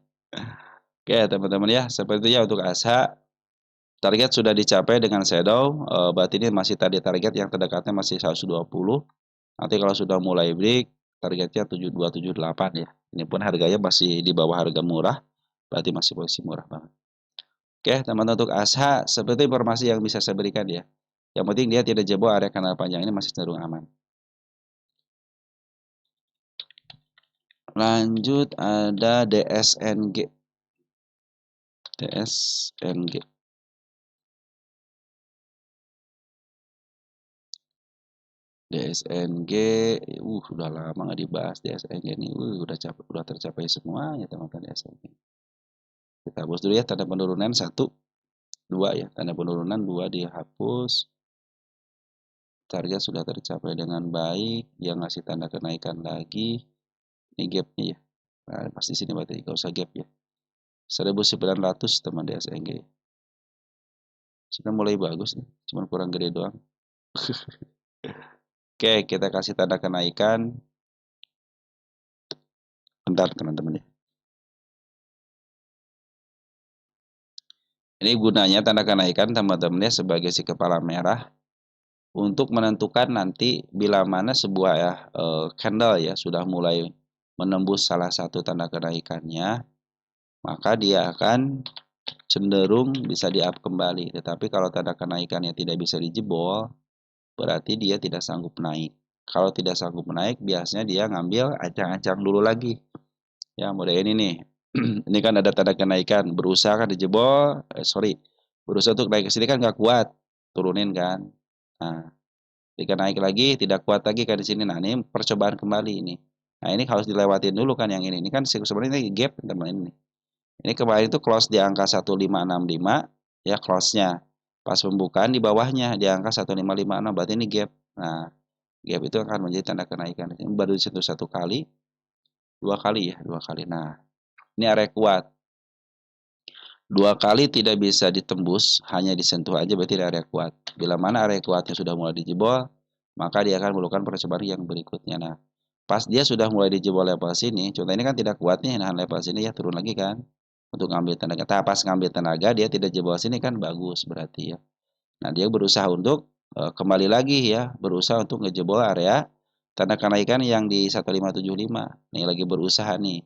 Oke teman-teman ya, sepertinya untuk Asa target sudah dicapai dengan shadow. Berarti ini masih tadi target yang terdekatnya masih 120. Nanti kalau sudah mulai break, targetnya 7278 ya. Ini pun harganya masih di bawah harga murah, berarti masih posisi murah banget. Oke, teman-teman untuk ASHA, seperti informasi yang bisa saya berikan ya. Yang penting dia tidak jebol area kanal panjang ini masih cenderung aman. Lanjut ada DSNG. DSNG. DSNG, udah lama nggak dibahas DSNG ini, udah tercapai semua ya teman-teman DSNG. Kita hapus dulu ya tanda penurunan 1, 2 ya, tanda penurunan 2 dihapus. Target sudah tercapai dengan baik, dia ngasih tanda kenaikan lagi. Ini gapnya ya. Nah, pasti sini berarti nggak usah gap ya. 1900 teman DSNG. Sudah mulai bagus nih, cuma kurang gede doang. Oke, kita kasih tanda kenaikan. Bentar teman-teman ya. Ini gunanya tanda kenaikan teman-teman ya sebagai si kepala merah untuk menentukan nanti bila mana sebuah candle ya sudah mulai menembus salah satu tanda kenaikannya, maka dia akan cenderung bisa di-up kembali. Tetapi kalau tanda kenaikannya tidak bisa dijebol, berarti dia tidak sanggup naik. Kalau tidak sanggup naik, biasanya dia ngambil ancang-ancang dulu lagi. Ya, model ini nih. Ini kan ada tanda kenaikan, berusaha kan dijebol, berusaha untuk naik ke sini kan nggak kuat, turunin kan. Nah, ketika naik lagi tidak kuat lagi kan di sini. Nah, ini percobaan kembali ini. Nah, ini harus dilewatin dulu kan yang ini. Ini kan sebenarnya gap teman ini. Ini kemarin itu close di angka 1565 ya close-nya. Pas pembukaan di bawahnya di angka 1556 berarti ini gap. Nah, gap itu akan menjadi tanda kenaikan. Ini baru disentuh 1 kali, 2 kali ya, 2 kali. Nah, ini area kuat. 2 kali tidak bisa ditembus, hanya disentuh aja berarti area kuat. Bila mana area kuatnya sudah mulai dijebol, maka dia akan melakukan percobaan yang berikutnya. Nah, pas dia sudah mulai dijebol level sini, contoh ini kan tidak kuat nih, nah level sini ya turun lagi kan. Untuk ngambil tenaga. Pas ngambil tenaga dia tidak jebol sini kan bagus berarti ya. Nah, dia berusaha untuk kembali lagi ya, berusaha untuk ngejebol area tanda kenaikan yang di 1575. Nih lagi berusaha nih.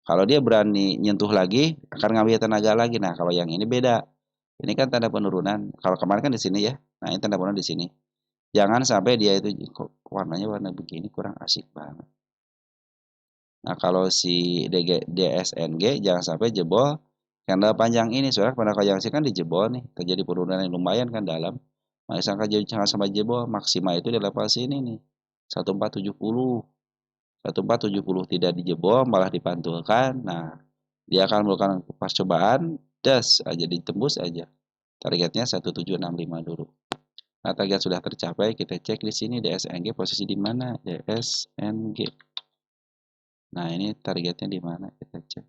Kalau dia berani nyentuh lagi, akan ngambil tenaga lagi. Nah, kalau yang ini beda. Ini kan tanda penurunan. Kalau kemarin kan di sini ya. Nah, ini tanda penurunan di sini. Jangan sampai dia itu kok warnanya warna begini kurang asik banget. Nah, kalau si DSNG jangan sampai jebol candle panjang ini. Soalnya pada konjungsi kan dijebol nih, terjadi penurunan yang lumayan kan dalam. Nah, jangan sampai jebol, maksimal itu di level sini nih. 1470. 1470 tidak dijebol malah dipantulkan. Nah, dia akan melakukan percobaan das aja ditembus aja. Targetnya 1765 dulu. Nah, target sudah tercapai, kita cek di sini DSNG posisi di mana? DSNG. Nah, ini targetnya di mana? Kita cek.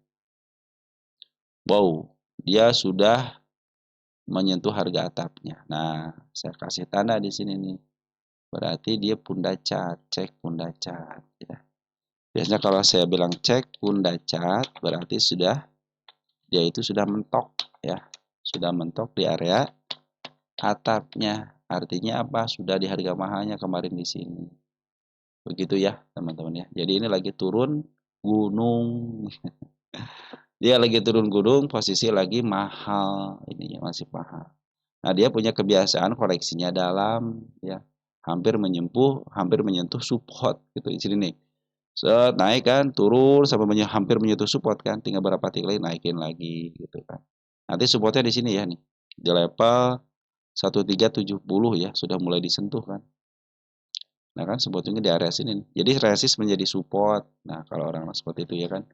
Wow, dia sudah menyentuh harga atapnya. Nah, saya kasih tanda di sini nih. Berarti dia pundacat, cek pundacat ya. Biasanya kalau saya bilang cek pundacat berarti dia itu sudah mentok ya. Sudah mentok di area atapnya. Artinya apa? Sudah di harga mahalnya kemarin di sini. Begitu ya, teman-teman ya. Jadi ini lagi turun gunung. Dia lagi turun gunung, posisi lagi mahal. Ininya masih mahal. Nah, dia punya kebiasaan koreksinya dalam, ya. Hampir menyentuh support gitu di sini nih. Set, naik kan, turun sampai hampir menyentuh support kan, tinggal berapa titik lagi naikin lagi gitu kan. Nanti supportnya di sini ya nih, di level 1370 ya, sudah mulai disentuh kan. Nah kan sebetulnya di area sini nih. Jadi resist menjadi support. Nah kalau orang seperti itu ya kan,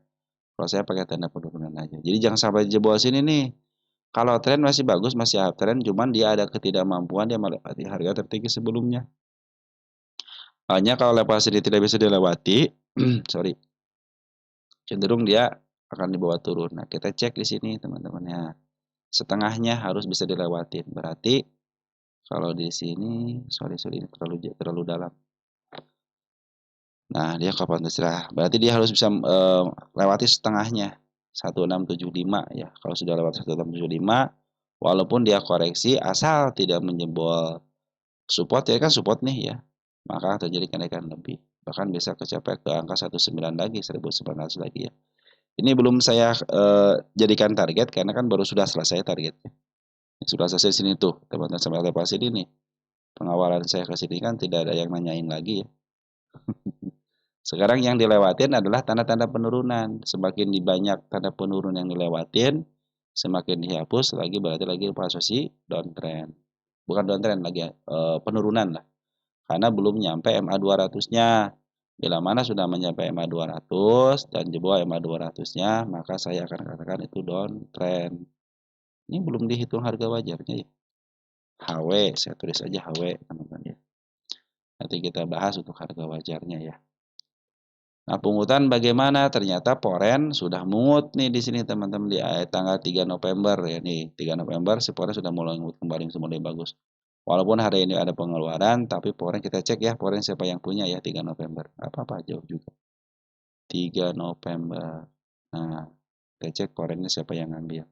kalau saya pakai tanda penurunan aja. Jadi jangan sampai jebol sini nih. Kalau tren masih bagus, masih uptrend, cuman dia ada ketidakmampuan dia melewati harga tertinggi sebelumnya. Hanya kalau level sini tidak bisa dilewati, sorry, cenderung dia akan dibawa turun. Nah, kita cek di sini teman-teman ya. Setengahnya harus bisa dilewatin. Berarti kalau di sini, sorry ini terlalu dalam. Nah, dia kapan terserah. Berarti dia harus bisa lewati setengahnya. 1675 ya. Kalau sudah lewat 1675, walaupun dia koreksi asal tidak menjebol support ya kan support nih ya. Maka terjadi kenaikan lebih. Bahkan bisa kecapai ke angka 19 lagi, 1900 lagi ya. Ini belum saya jadikan target karena kan baru sudah selesai targetnya. Sudah selesai sini tuh, teman-teman sampai level sini nih. Pengawalan saya ke sini kan tidak ada yang nanyain lagi ya. Sekarang yang dilewatin adalah tanda-tanda penurunan. Semakin banyak tanda penurunan yang dilewatin, semakin dihapus lagi berarti lagi posisi downtrend. Bukan downtrend lagi penurunan lah. Karena belum nyampe MA 200-nya. Bila mana sudah menyampe MA 200 dan jebol MA 200-nya, maka saya akan katakan itu downtrend. Ini belum dihitung harga wajarnya ya. HW, saya tulis aja HW teman-teman ya. Nanti kita bahas untuk harga wajarnya ya. Nah, pungutan bagaimana? Ternyata Poren sudah mungut nih di sini teman-teman di tanggal 3 November ya nih. 3 November si Poren sudah mulai mungut kembali mulai bagus. Walaupun hari ini ada pengeluaran, tapi Poren kita cek ya, Poren siapa yang punya ya 3 November. Apa-apa jauh juga. 3 November. Nah, kita cek Porennya siapa yang ngambil.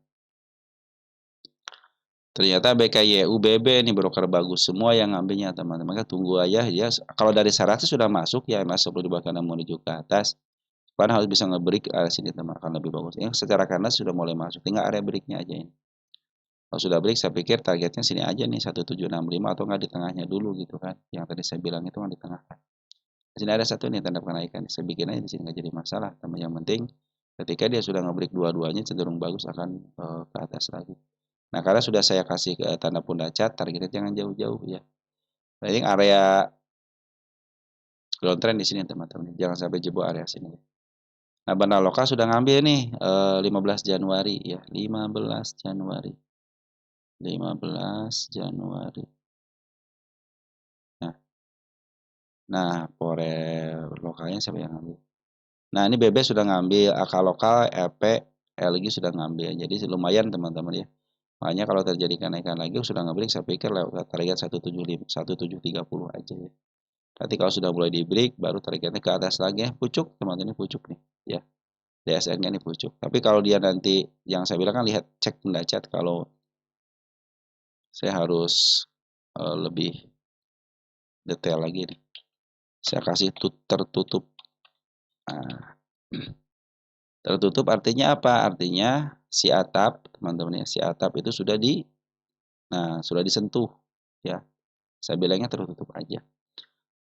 Ternyata BKY UBB nih broker bagus semua yang ngambilnya teman-teman. Tunggu aja ya. Kalau dari syarat sudah masuk ya masuk di bawah kanan menuju ke atas. Kan harus bisa nge-break area sini teman akan lebih bagus. Yang secara kanan sudah mulai masuk, tinggal area breaknya aja ini. Kalau sudah break saya pikir targetnya sini aja nih 1765 atau nggak di tengahnya dulu gitu kan. Yang tadi saya bilang itu kan di tengah kan. Di sini ada satu nih tanda kenaikan. Saya bikin aja di sini nggak jadi masalah. Teman yang penting ketika dia sudah nge-break dua-duanya cenderung bagus akan ke atas lagi. Nah karena sudah saya kasih ke tanda pundak cat, targetnya jangan jauh-jauh ya. Jadi area downtrend di sini teman-teman. Jangan sampai jebol area sini. Nah, Bandar Loka sudah ngambil nih 15 Januari ya, 15 Januari. 15 Januari. Nah, Pore lokalnya siapa yang ngambil? Nah, ini BB sudah ngambil, AK lokal, EP, LG sudah ngambil. Jadi lumayan teman-teman ya. Makanya kalau terjadi kenaikan lagi sudah nge-break saya pikir lewat target 175 1730 aja ya. Nanti kalau sudah mulai di break baru targetnya ke atas lagi ya. Pucuk teman-teman ini pucuk nih ya. DSN-nya nih pucuk. Tapi kalau dia nanti yang saya bilang kan lihat cek pendacat kalau saya harus lebih detail lagi nih. Saya kasih tertutup. Nah, tertutup artinya apa? Artinya si atap, teman-teman ya, si atap itu sudah disentuh ya. Saya bilangnya tertutup aja.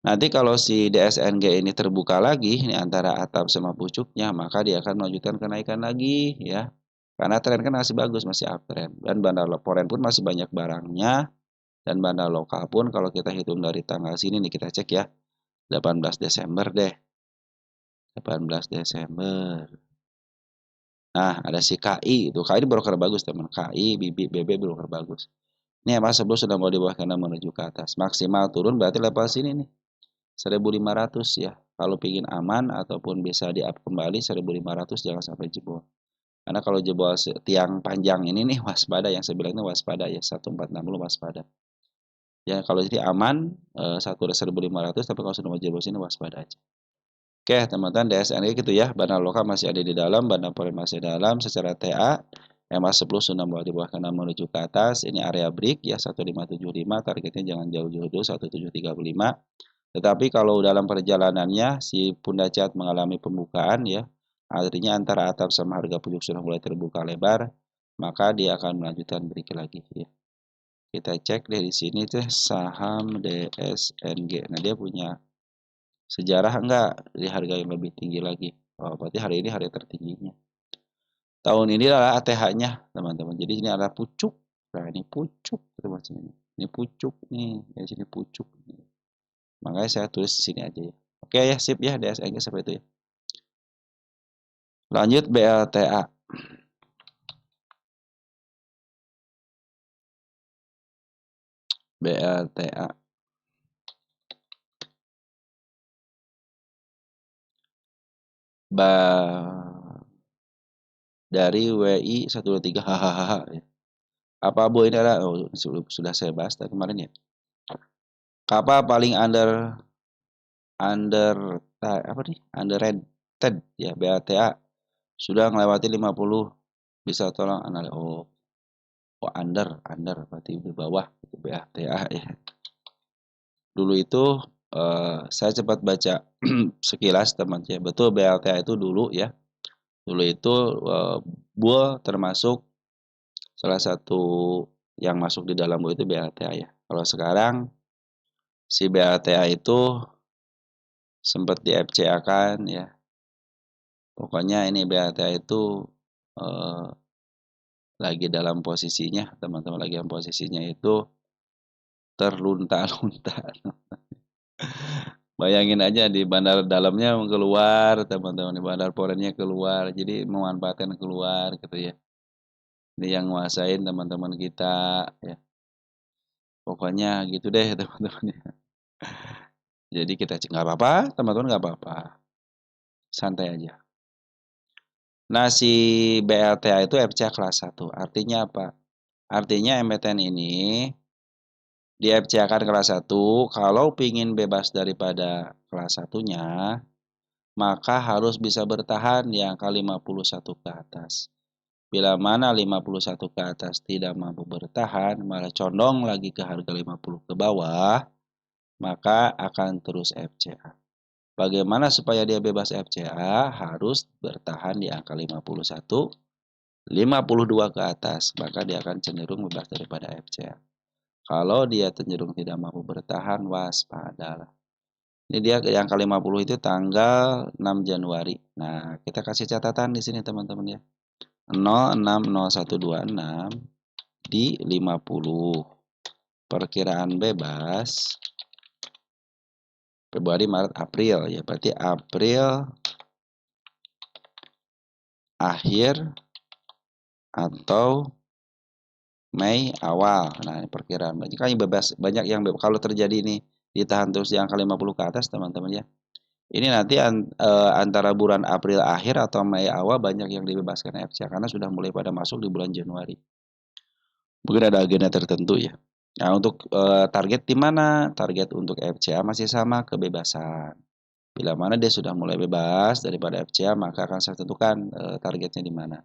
Nanti kalau si DSNG ini terbuka lagi ini antara atap sama pucuknya, maka dia akan melanjutkan kenaikan lagi ya. Karena tren kan masih bagus, masih uptrend. Dan Bandar Poren pun masih banyak barangnya. Dan Bandar Lokal pun kalau kita hitung dari tanggal sini nih kita cek ya. 18 Desember deh. 18 Desember. Nah, ada si KI itu. KI ini broker bagus, teman. KI, BB broker bagus. Ini apa sebelum sudah mau di bawah kanan menuju ke atas. Maksimal turun berarti level sini nih. 1500 ya. Kalau pingin aman ataupun bisa di up kembali 1500 jangan sampai jebol. Karena kalau jebol tiang panjang ini nih waspada yang saya bilang itu waspada ya 1460 waspada. Ya kalau jadi aman 1500 tapi kalau sudah mau jebol sini waspada aja. Oke teman-teman DSNG gitu ya. Bandar lokal masih ada di dalam, Bandar Poren masih di dalam secara TA. MA10 sudah mulai di bawah kanan menuju ke atas. Ini area break ya 1575 targetnya jangan jauh-jauh dulu 1735. Tetapi kalau dalam perjalanannya si pundacat mengalami pembukaan ya, artinya antara atap sama harga pucuk sudah mulai terbuka lebar, maka dia akan melanjutkan break lagi ya. Kita cek deh di sini tuh saham DSNG. Nah, dia punya sejarah enggak di harga yang lebih tinggi lagi. Oh, berarti hari ini hari tertingginya. Tahun ini adalah ATH-nya, teman-teman. Jadi ini adalah pucuk. Nah, ini pucuk, teman-teman. Ini pucuk nih, di sini pucuk. Makanya saya tulis di sini aja ya. Oke ya, sip ya, DSNG seperti itu ya. Lanjut BLTA. BLTA. Dari WI 123 hahaha ya. Apa Bu ini adalah sudah saya bahas tadi kemarin ya. Kapal paling apa nih? Underrated ya BLTA sudah melewati 50. Bisa tolong analis. Under berarti di bawah itu BLTA ya. Dulu itu saya cepat baca sekilas teman ya. Betul BLTA itu dulu ya. Dulu itu Bull termasuk salah satu yang masuk di dalam buku itu BLTA ya. Kalau sekarang si BLTA itu sempat di FCA kan ya. Pokoknya ini BLTA itu eh, lagi dalam posisinya, teman-teman lagi dalam posisinya itu terlunta-lunta. Bayangin aja di bandar dalamnya keluar, teman-teman di bandar porennya keluar. Jadi memanfaatkan keluar gitu ya. Ini yang nguasain teman-teman kita ya. Pokoknya gitu deh teman-teman ya. Jadi kita nggak apa-apa, teman-teman nggak apa-apa, santai aja. Nah si BLTA itu FCA kelas 1, artinya apa? Artinya MBTN ini di FCA kan kelas 1, kalau pingin bebas daripada kelas 1-nya, maka harus bisa bertahan di angka 51 ke atas. Bila mana 51 ke atas tidak mampu bertahan, malah condong lagi ke harga 50 ke bawah, maka akan terus FCA. Bagaimana supaya dia bebas FCA? Harus bertahan di angka 51, 52 ke atas, maka dia akan cenderung bebas daripada FCA. Kalau dia cenderung tidak mampu bertahan, waspadalah. Ini dia yang angka 50 itu tanggal 6 Januari. Nah, kita kasih catatan di sini teman-teman ya. 060126 di 50. Perkiraan bebas Februari, Maret, April ya. Berarti April akhir atau Mei awal. Nah, ini perkiraan. Banyak kan bebas, banyak yang bebas. Kalau terjadi ini ditahan terus di angka 50 ke atas, teman-teman ya. Ini nanti antara bulan April akhir atau Mei awal banyak yang dibebaskan FCA karena sudah mulai pada masuk di bulan Januari. Mungkin ada agenda tertentu ya. Nah, untuk target di mana? Target untuk FCA masih sama, kebebasan. Bila mana dia sudah mulai bebas daripada FCA, maka akan saya tentukan targetnya di mana.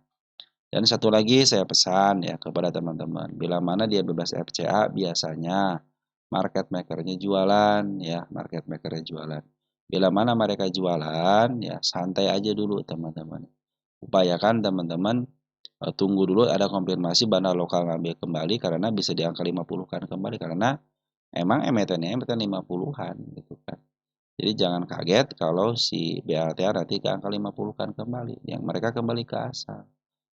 Dan satu lagi saya pesan ya kepada teman-teman, bila mana dia bebas FCA biasanya market makernya jualan ya, market makernya jualan. Bila mana mereka jualan ya santai aja dulu teman-teman. Upayakan teman-teman tunggu dulu ada konfirmasi bandar lokal ngambil kembali karena bisa di angka 50-an kembali karena emang emitennya emiten 50-an gitu kan. Jadi jangan kaget kalau si BLTA nanti ke angka 50-an kembali, yang mereka kembali ke asal.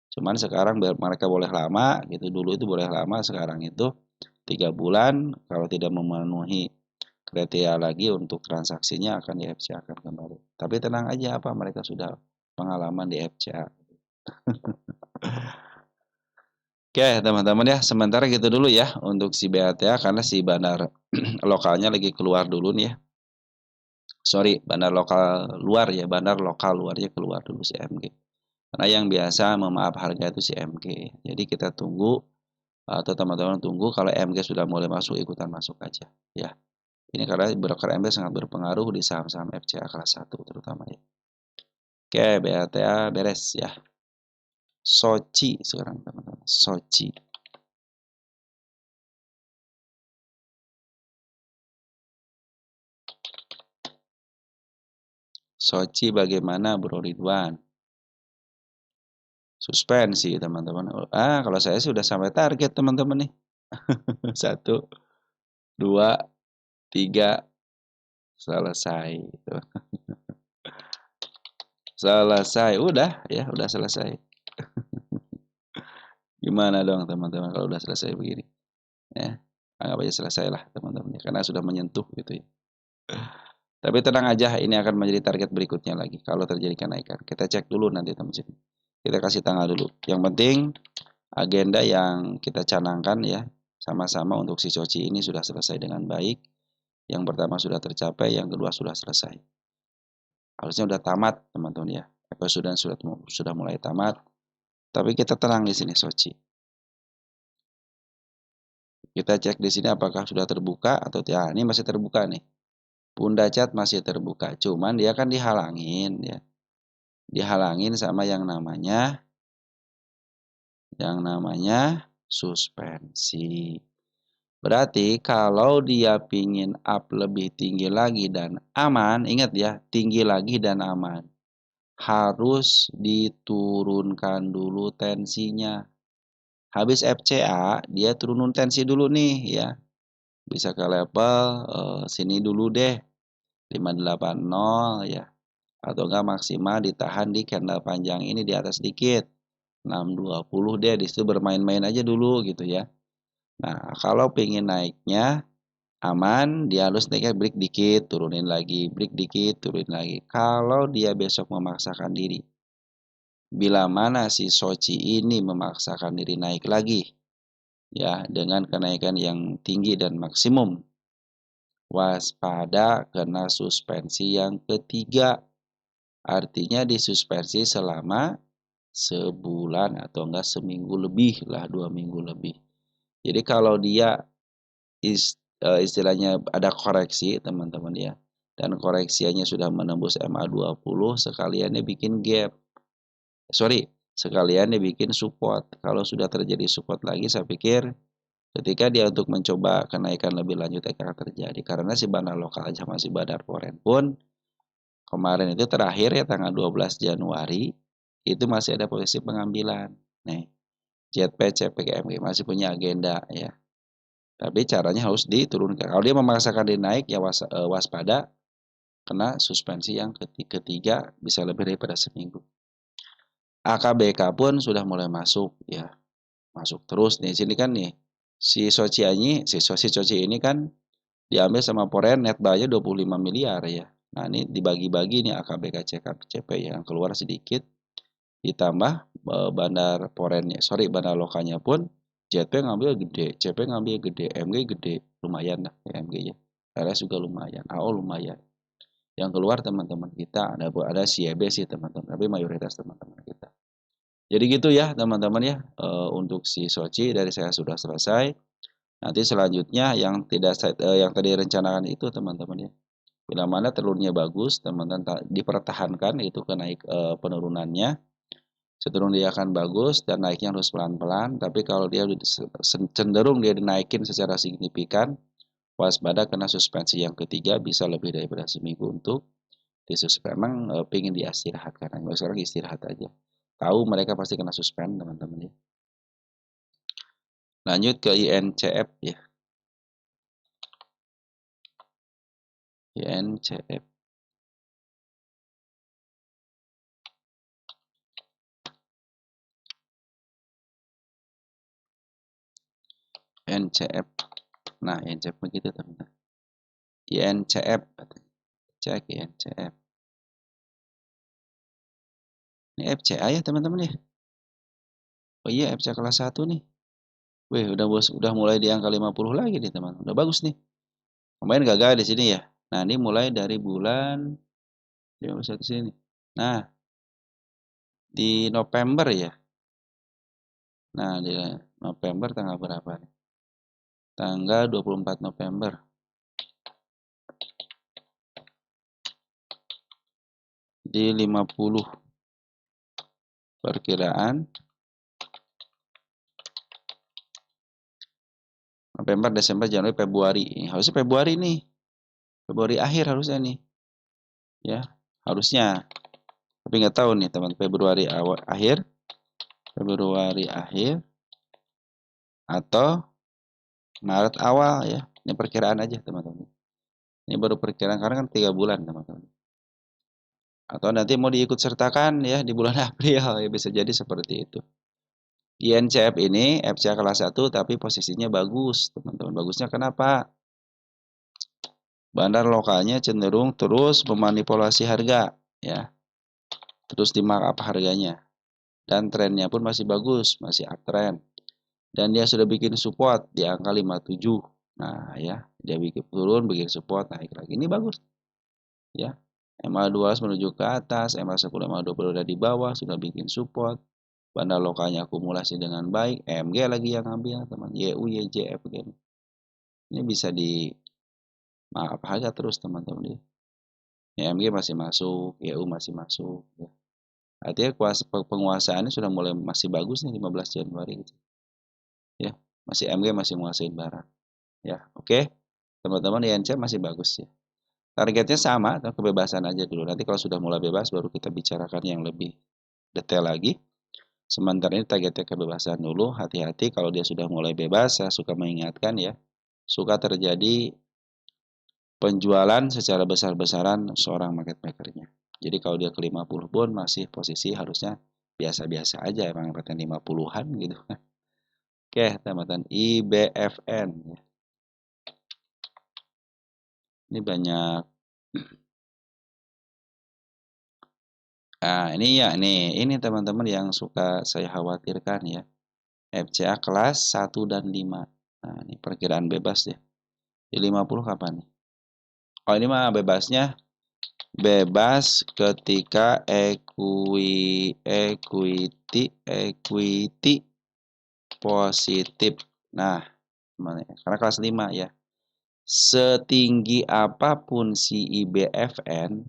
Cuman sekarang mereka boleh lama gitu, dulu itu boleh lama, sekarang itu 3 bulan kalau tidak memenuhi kriteria lagi untuk transaksinya akan di FCA akan kembali. Tapi tenang aja apa mereka sudah pengalaman di FCA. Oke teman-teman ya, sementara gitu dulu ya untuk si BLTA karena si bandar lokalnya lagi keluar dulu nih ya. Sorry, bandar lokal luar ya, bandar lokal luarnya keluar dulu si MG. Karena yang biasa memaaf harga itu si MG. Jadi kita tunggu atau teman-teman tunggu kalau MG sudah mulai masuk ikutan masuk aja ya. Ini karena broker MG sangat berpengaruh di saham-saham FCA kelas 1 terutama ya. Oke, BLTA beres ya. Soci sekarang teman-teman. Soci. Soci bagaimana Bro Ridwan? Suspensi teman-teman. Kalau saya sudah sampai target teman-teman nih. 1, 2, 3, selesai. Selesai, udah ya, udah selesai. Gimana dong teman-teman kalau udah selesai begini? Ya, anggap aja selesai lah teman-teman ya, karena sudah menyentuh gitu ya. Tapi tenang aja, ini akan menjadi target berikutnya lagi kalau terjadi kenaikan. Kita cek dulu nanti teman-teman. Kita kasih tanggal dulu. Yang penting agenda yang kita canangkan ya, sama-sama untuk si Coci ini sudah selesai dengan baik. Yang pertama sudah tercapai, yang kedua sudah selesai. Harusnya sudah tamat teman-teman ya. Episode sudah mulai tamat. Tapi kita tenang di sini Soci. Kita cek di sini apakah sudah terbuka atau tidak. Ini masih terbuka nih. Bunda Chat masih terbuka, cuman dia kan dihalangin ya. Dihalangin sama yang namanya suspensi. Berarti kalau dia pingin up lebih tinggi lagi dan aman, ingat ya, tinggi lagi dan aman. Harus diturunkan dulu tensinya. Habis FCA, dia turunin tensi dulu nih ya. Bisa ke level sini dulu deh, 580 ya. Atau enggak maksimal ditahan di candle panjang ini di atas dikit. 620 deh, disitu bermain-main aja dulu gitu ya. Nah, kalau pengen naiknya aman, dia harus naiknya break dikit, turunin lagi, break dikit, turunin lagi. Kalau dia besok memaksakan diri, bila mana si Sochi ini memaksakan diri naik lagi, ya dengan kenaikan yang tinggi dan maksimum, waspada kena suspensi yang ketiga. Artinya disuspensi selama sebulan atau enggak seminggu lebih lah, 2 minggu lebih. Jadi kalau dia istilahnya ada koreksi teman-teman ya, dan koreksinya sudah menembus MA20, sekalian dia bikin gap. Sekalian dia bikin support. Kalau sudah terjadi support lagi, saya pikir ketika dia untuk mencoba kenaikan lebih lanjut akan terjadi. Karena si bandar lokal aja masih bandar foreign pun kemarin itu terakhir ya tanggal 12 Januari itu masih ada posisi pengambilan. Nih, JP, CPGMG masih punya agenda ya. Tapi caranya harus diturunkan. Kalau dia memaksakan dia naik ya waspada kena suspensi yang ketiga bisa lebih daripada seminggu. AKBK pun sudah mulai masuk ya. Masuk terus nih sini kan nih. Si Soci ini kan diambil sama Poren net buy-nya 25 miliar ya. Nah, ini dibagi-bagi nih AKBK CP yang keluar sedikit ditambah bandar Porennya, bandar lokalnya pun JP ngambil gede, CP ngambil gede, MG gede, lumayan lah ya MG ya. RS juga lumayan, AO lumayan. Yang keluar teman-teman kita ada CIB sih teman-teman, tapi mayoritas teman-teman kita. Jadi gitu ya teman-teman ya, untuk si Sochi dari saya sudah selesai. Nanti selanjutnya yang yang tadi rencanakan itu teman-teman ya. Bila mana telurnya bagus, teman-teman dipertahankan itu kenaik penurunannya. Cenderung dia akan bagus dan naiknya harus pelan-pelan, tapi kalau dia cenderung dia dinaikin secara signifikan, waspada kena suspensi yang ketiga bisa lebih daripada seminggu untuk disuspend. Memang pengen diistirahatkan, sekarang istirahat aja. Tahu mereka pasti kena suspend teman-teman ya. Lanjut ke INCF ya. INCF. INCF. Nah, INCF begitu teman-teman. INCF. Cek INCF. Ini FCA ya teman-teman ya. Oh iya, FCA kelas 1 nih. Wih, udah mulai di angka 50 lagi nih teman. Udah bagus nih. Kemarin gagal di sini ya. Nah, ini mulai dari bulan 21 sini. Nah, di November ya. Nah, di November tanggal berapa nih? Tanggal 24 November. Di 50 perkiraan November, Desember, Januari, Februari. Harusnya Februari nih. Februari akhir harusnya nih. Ya, harusnya. Tapi nggak tahu nih teman, Februari akhir atau Maret awal ya. Ini perkiraan aja teman-teman. Ini baru perkiraan karena kan 3 bulan teman-teman. Atau nanti mau diikut sertakan ya di bulan April ya bisa jadi seperti itu. INCF ini FCA kelas 1 tapi posisinya bagus teman-teman. Bagusnya kenapa? Bandar lokalnya cenderung terus memanipulasi harga ya. Terus di markup harganya. Dan trennya pun masih bagus, masih uptrend. Dan dia sudah bikin support di angka 57. Nah ya, dia bikin turun, bikin support, naik lagi. Ini bagus ya. MA12 menuju ke atas, MA10, MA20 udah di bawah, sudah bikin support. Bandar lokalnya akumulasi dengan baik, EMG lagi yang ambil teman, YU, YJF gitu. Ini bisa di maaf harga terus teman-teman. EMG masih masuk, YU masih masuk ya. Artinya penguasaannya sudah mulai masih bagus nih 15 Januari gitu. Ya, masih MG masih menguasai barang. Ya, oke. Teman-teman INC masih bagus ya. Targetnya sama, kebebasan aja dulu. Nanti kalau sudah mulai bebas baru kita bicarakan yang lebih detail lagi. Sementara ini targetnya kebebasan dulu. Hati-hati kalau dia sudah mulai bebas, saya suka mengingatkan ya. Suka terjadi penjualan secara besar-besaran seorang market makernya. Jadi kalau dia ke 50 pun masih posisi harusnya biasa-biasa aja, emang yang 50-an gitu. Oke, teman-teman, IBFN. Ini banyak. Nah, ini ya, ini teman-teman yang suka saya khawatirkan ya. FCA kelas 1 dan 5. Nah, ini perkiraan bebas ya. Di 50 kapan nih? Oh, ini mah bebasnya bebas ketika equity positif. Nah, karena kelas 5 ya. Setinggi apapun si IBM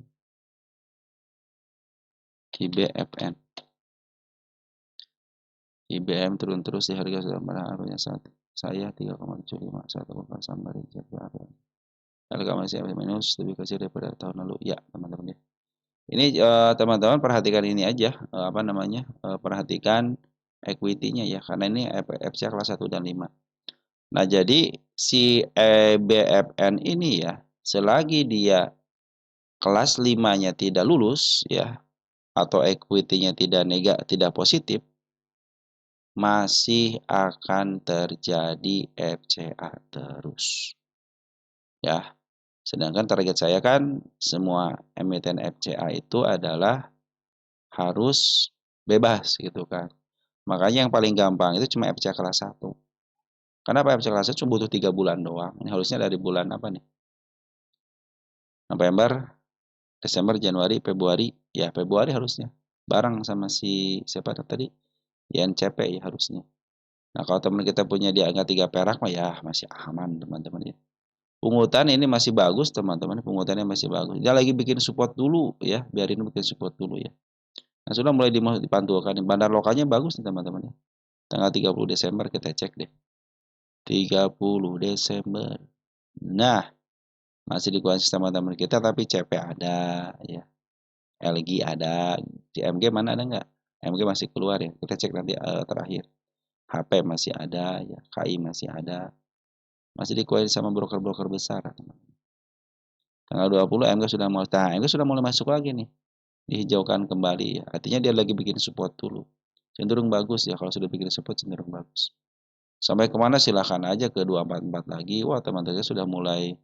turun terus di harga sudah harganya saat saya 3,75 1,3 harga masih minus lebih kecil daripada tahun lalu ya teman-teman ya. Ini teman-teman perhatikan ini aja apa namanya perhatikan equity-nya ya karena ini FCA kelas 1 dan 5. Nah jadi si EBFN ini ya selagi dia kelas 5-nya tidak lulus ya atau equity-nya tidak positif masih akan terjadi FCA terus. Ya. Sedangkan target saya kan semua emiten FCA itu adalah harus bebas gitu kan. Makanya yang paling gampang itu cuma FCA kelas 1. Kenapa FCA kelas 1 cuma butuh 3 bulan doang. Ini harusnya dari bulan apa nih? November, Desember, Januari, Februari. Ya Februari harusnya. Bareng sama si siapa tadi? INCP ya harusnya. Nah kalau teman kita punya di angka 3 perak mah ya masih aman teman-teman ya. Pungutan ini masih bagus teman-teman, pungutannya masih bagus. Dia lagi bikin support dulu ya, biarin bikin support dulu ya. Nah sudah mulai dipantulkan, bandar lokalnya bagus nih teman-teman ya. Tanggal 30 Desember kita cek deh. 30 Desember. Nah, masih dikuasai teman-teman kita tapi CP ada ya. LG ada, di MG mana ada nggak? MG masih keluar ya. Kita cek nanti terakhir. HP masih ada ya, KI masih ada. Masih dikuasai sama broker-broker besar teman-teman. Tanggal 20 MG sudah mulai, nah MG sudah mulai masuk lagi nih. Dihijaukan kembali ya. Artinya dia lagi bikin support dulu. Cenderung bagus ya kalau sudah bikin support cenderung bagus. Sampai kemana silahkan aja ke 244 lagi. Wah teman-teman sudah mulai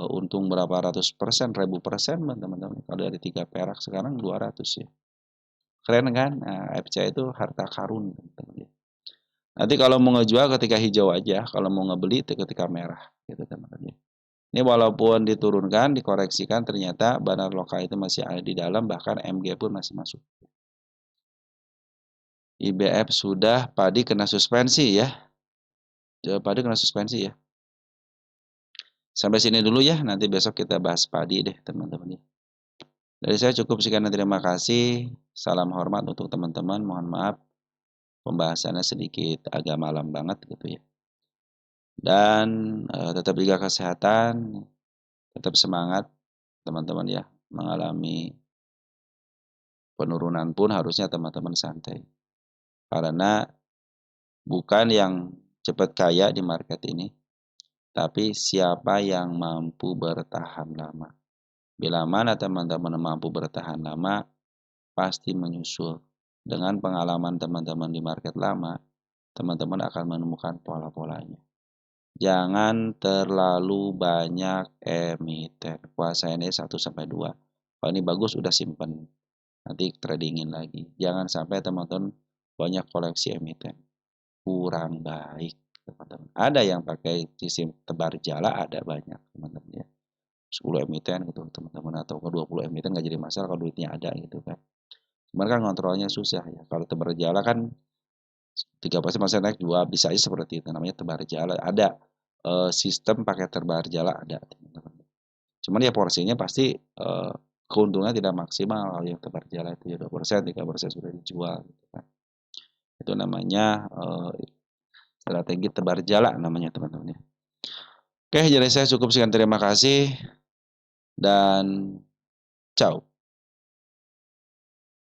untung berapa ratus persen, ribu persen teman-teman. Kalau dari 3 perak sekarang 200 ya. Keren kan? Nah, FCA itu harta karun teman-teman. Nanti kalau mau ngejual ketika hijau aja, kalau mau ngebeli itu ketika merah gitu teman-teman. Ini walaupun diturunkan, dikoreksikan ternyata bandar lokal itu masih ada di dalam, bahkan MG pun masih masuk. IBF sudah, padi kena suspensi ya. Padi kena suspensi ya. Sampai sini dulu ya, nanti besok kita bahas padi deh teman-teman ya. Dari saya cukup sekian dan terima kasih. Salam hormat untuk teman-teman. Mohon maaf pembahasannya sedikit agak malam banget gitu ya. Dan tetap jaga kesehatan, tetap semangat teman-teman ya. Mengalami penurunan pun harusnya teman-teman santai. Karena bukan yang cepat kaya di market ini, tapi siapa yang mampu bertahan lama. Bila mana teman-teman mampu bertahan lama, pasti menyusul. Dengan pengalaman teman-teman di market lama, teman-teman akan menemukan pola-polanya. Jangan terlalu banyak emiten. Kuasain 1-2. Kalau ini bagus udah simpen. Nanti tradingin lagi. Jangan sampai teman-teman banyak koleksi emiten. Kurang baik, teman-teman. Ada yang pakai sistem tebar jala, ada banyak, teman-teman ya. 10 emiten gitu, teman-teman, atau ke 20 emiten nggak jadi masalah kalau duitnya ada gitu kan. Cuman kan kontrolnya susah ya. Kalau tebar jala kan 3% masih naik 2, bisa aja seperti itu. Namanya tebar jala. Ada sistem pakai tebar jala ada, teman-teman. Cuman ya porsinya pasti keuntungannya tidak maksimal. Kalau yang tebar jala itu ya 2%, 3% sudah dijual gitu kan. Itu namanya strategi tebar jala namanya, teman-teman ya. Oke, jadi saya cukup sekian, terima kasih dan ciao.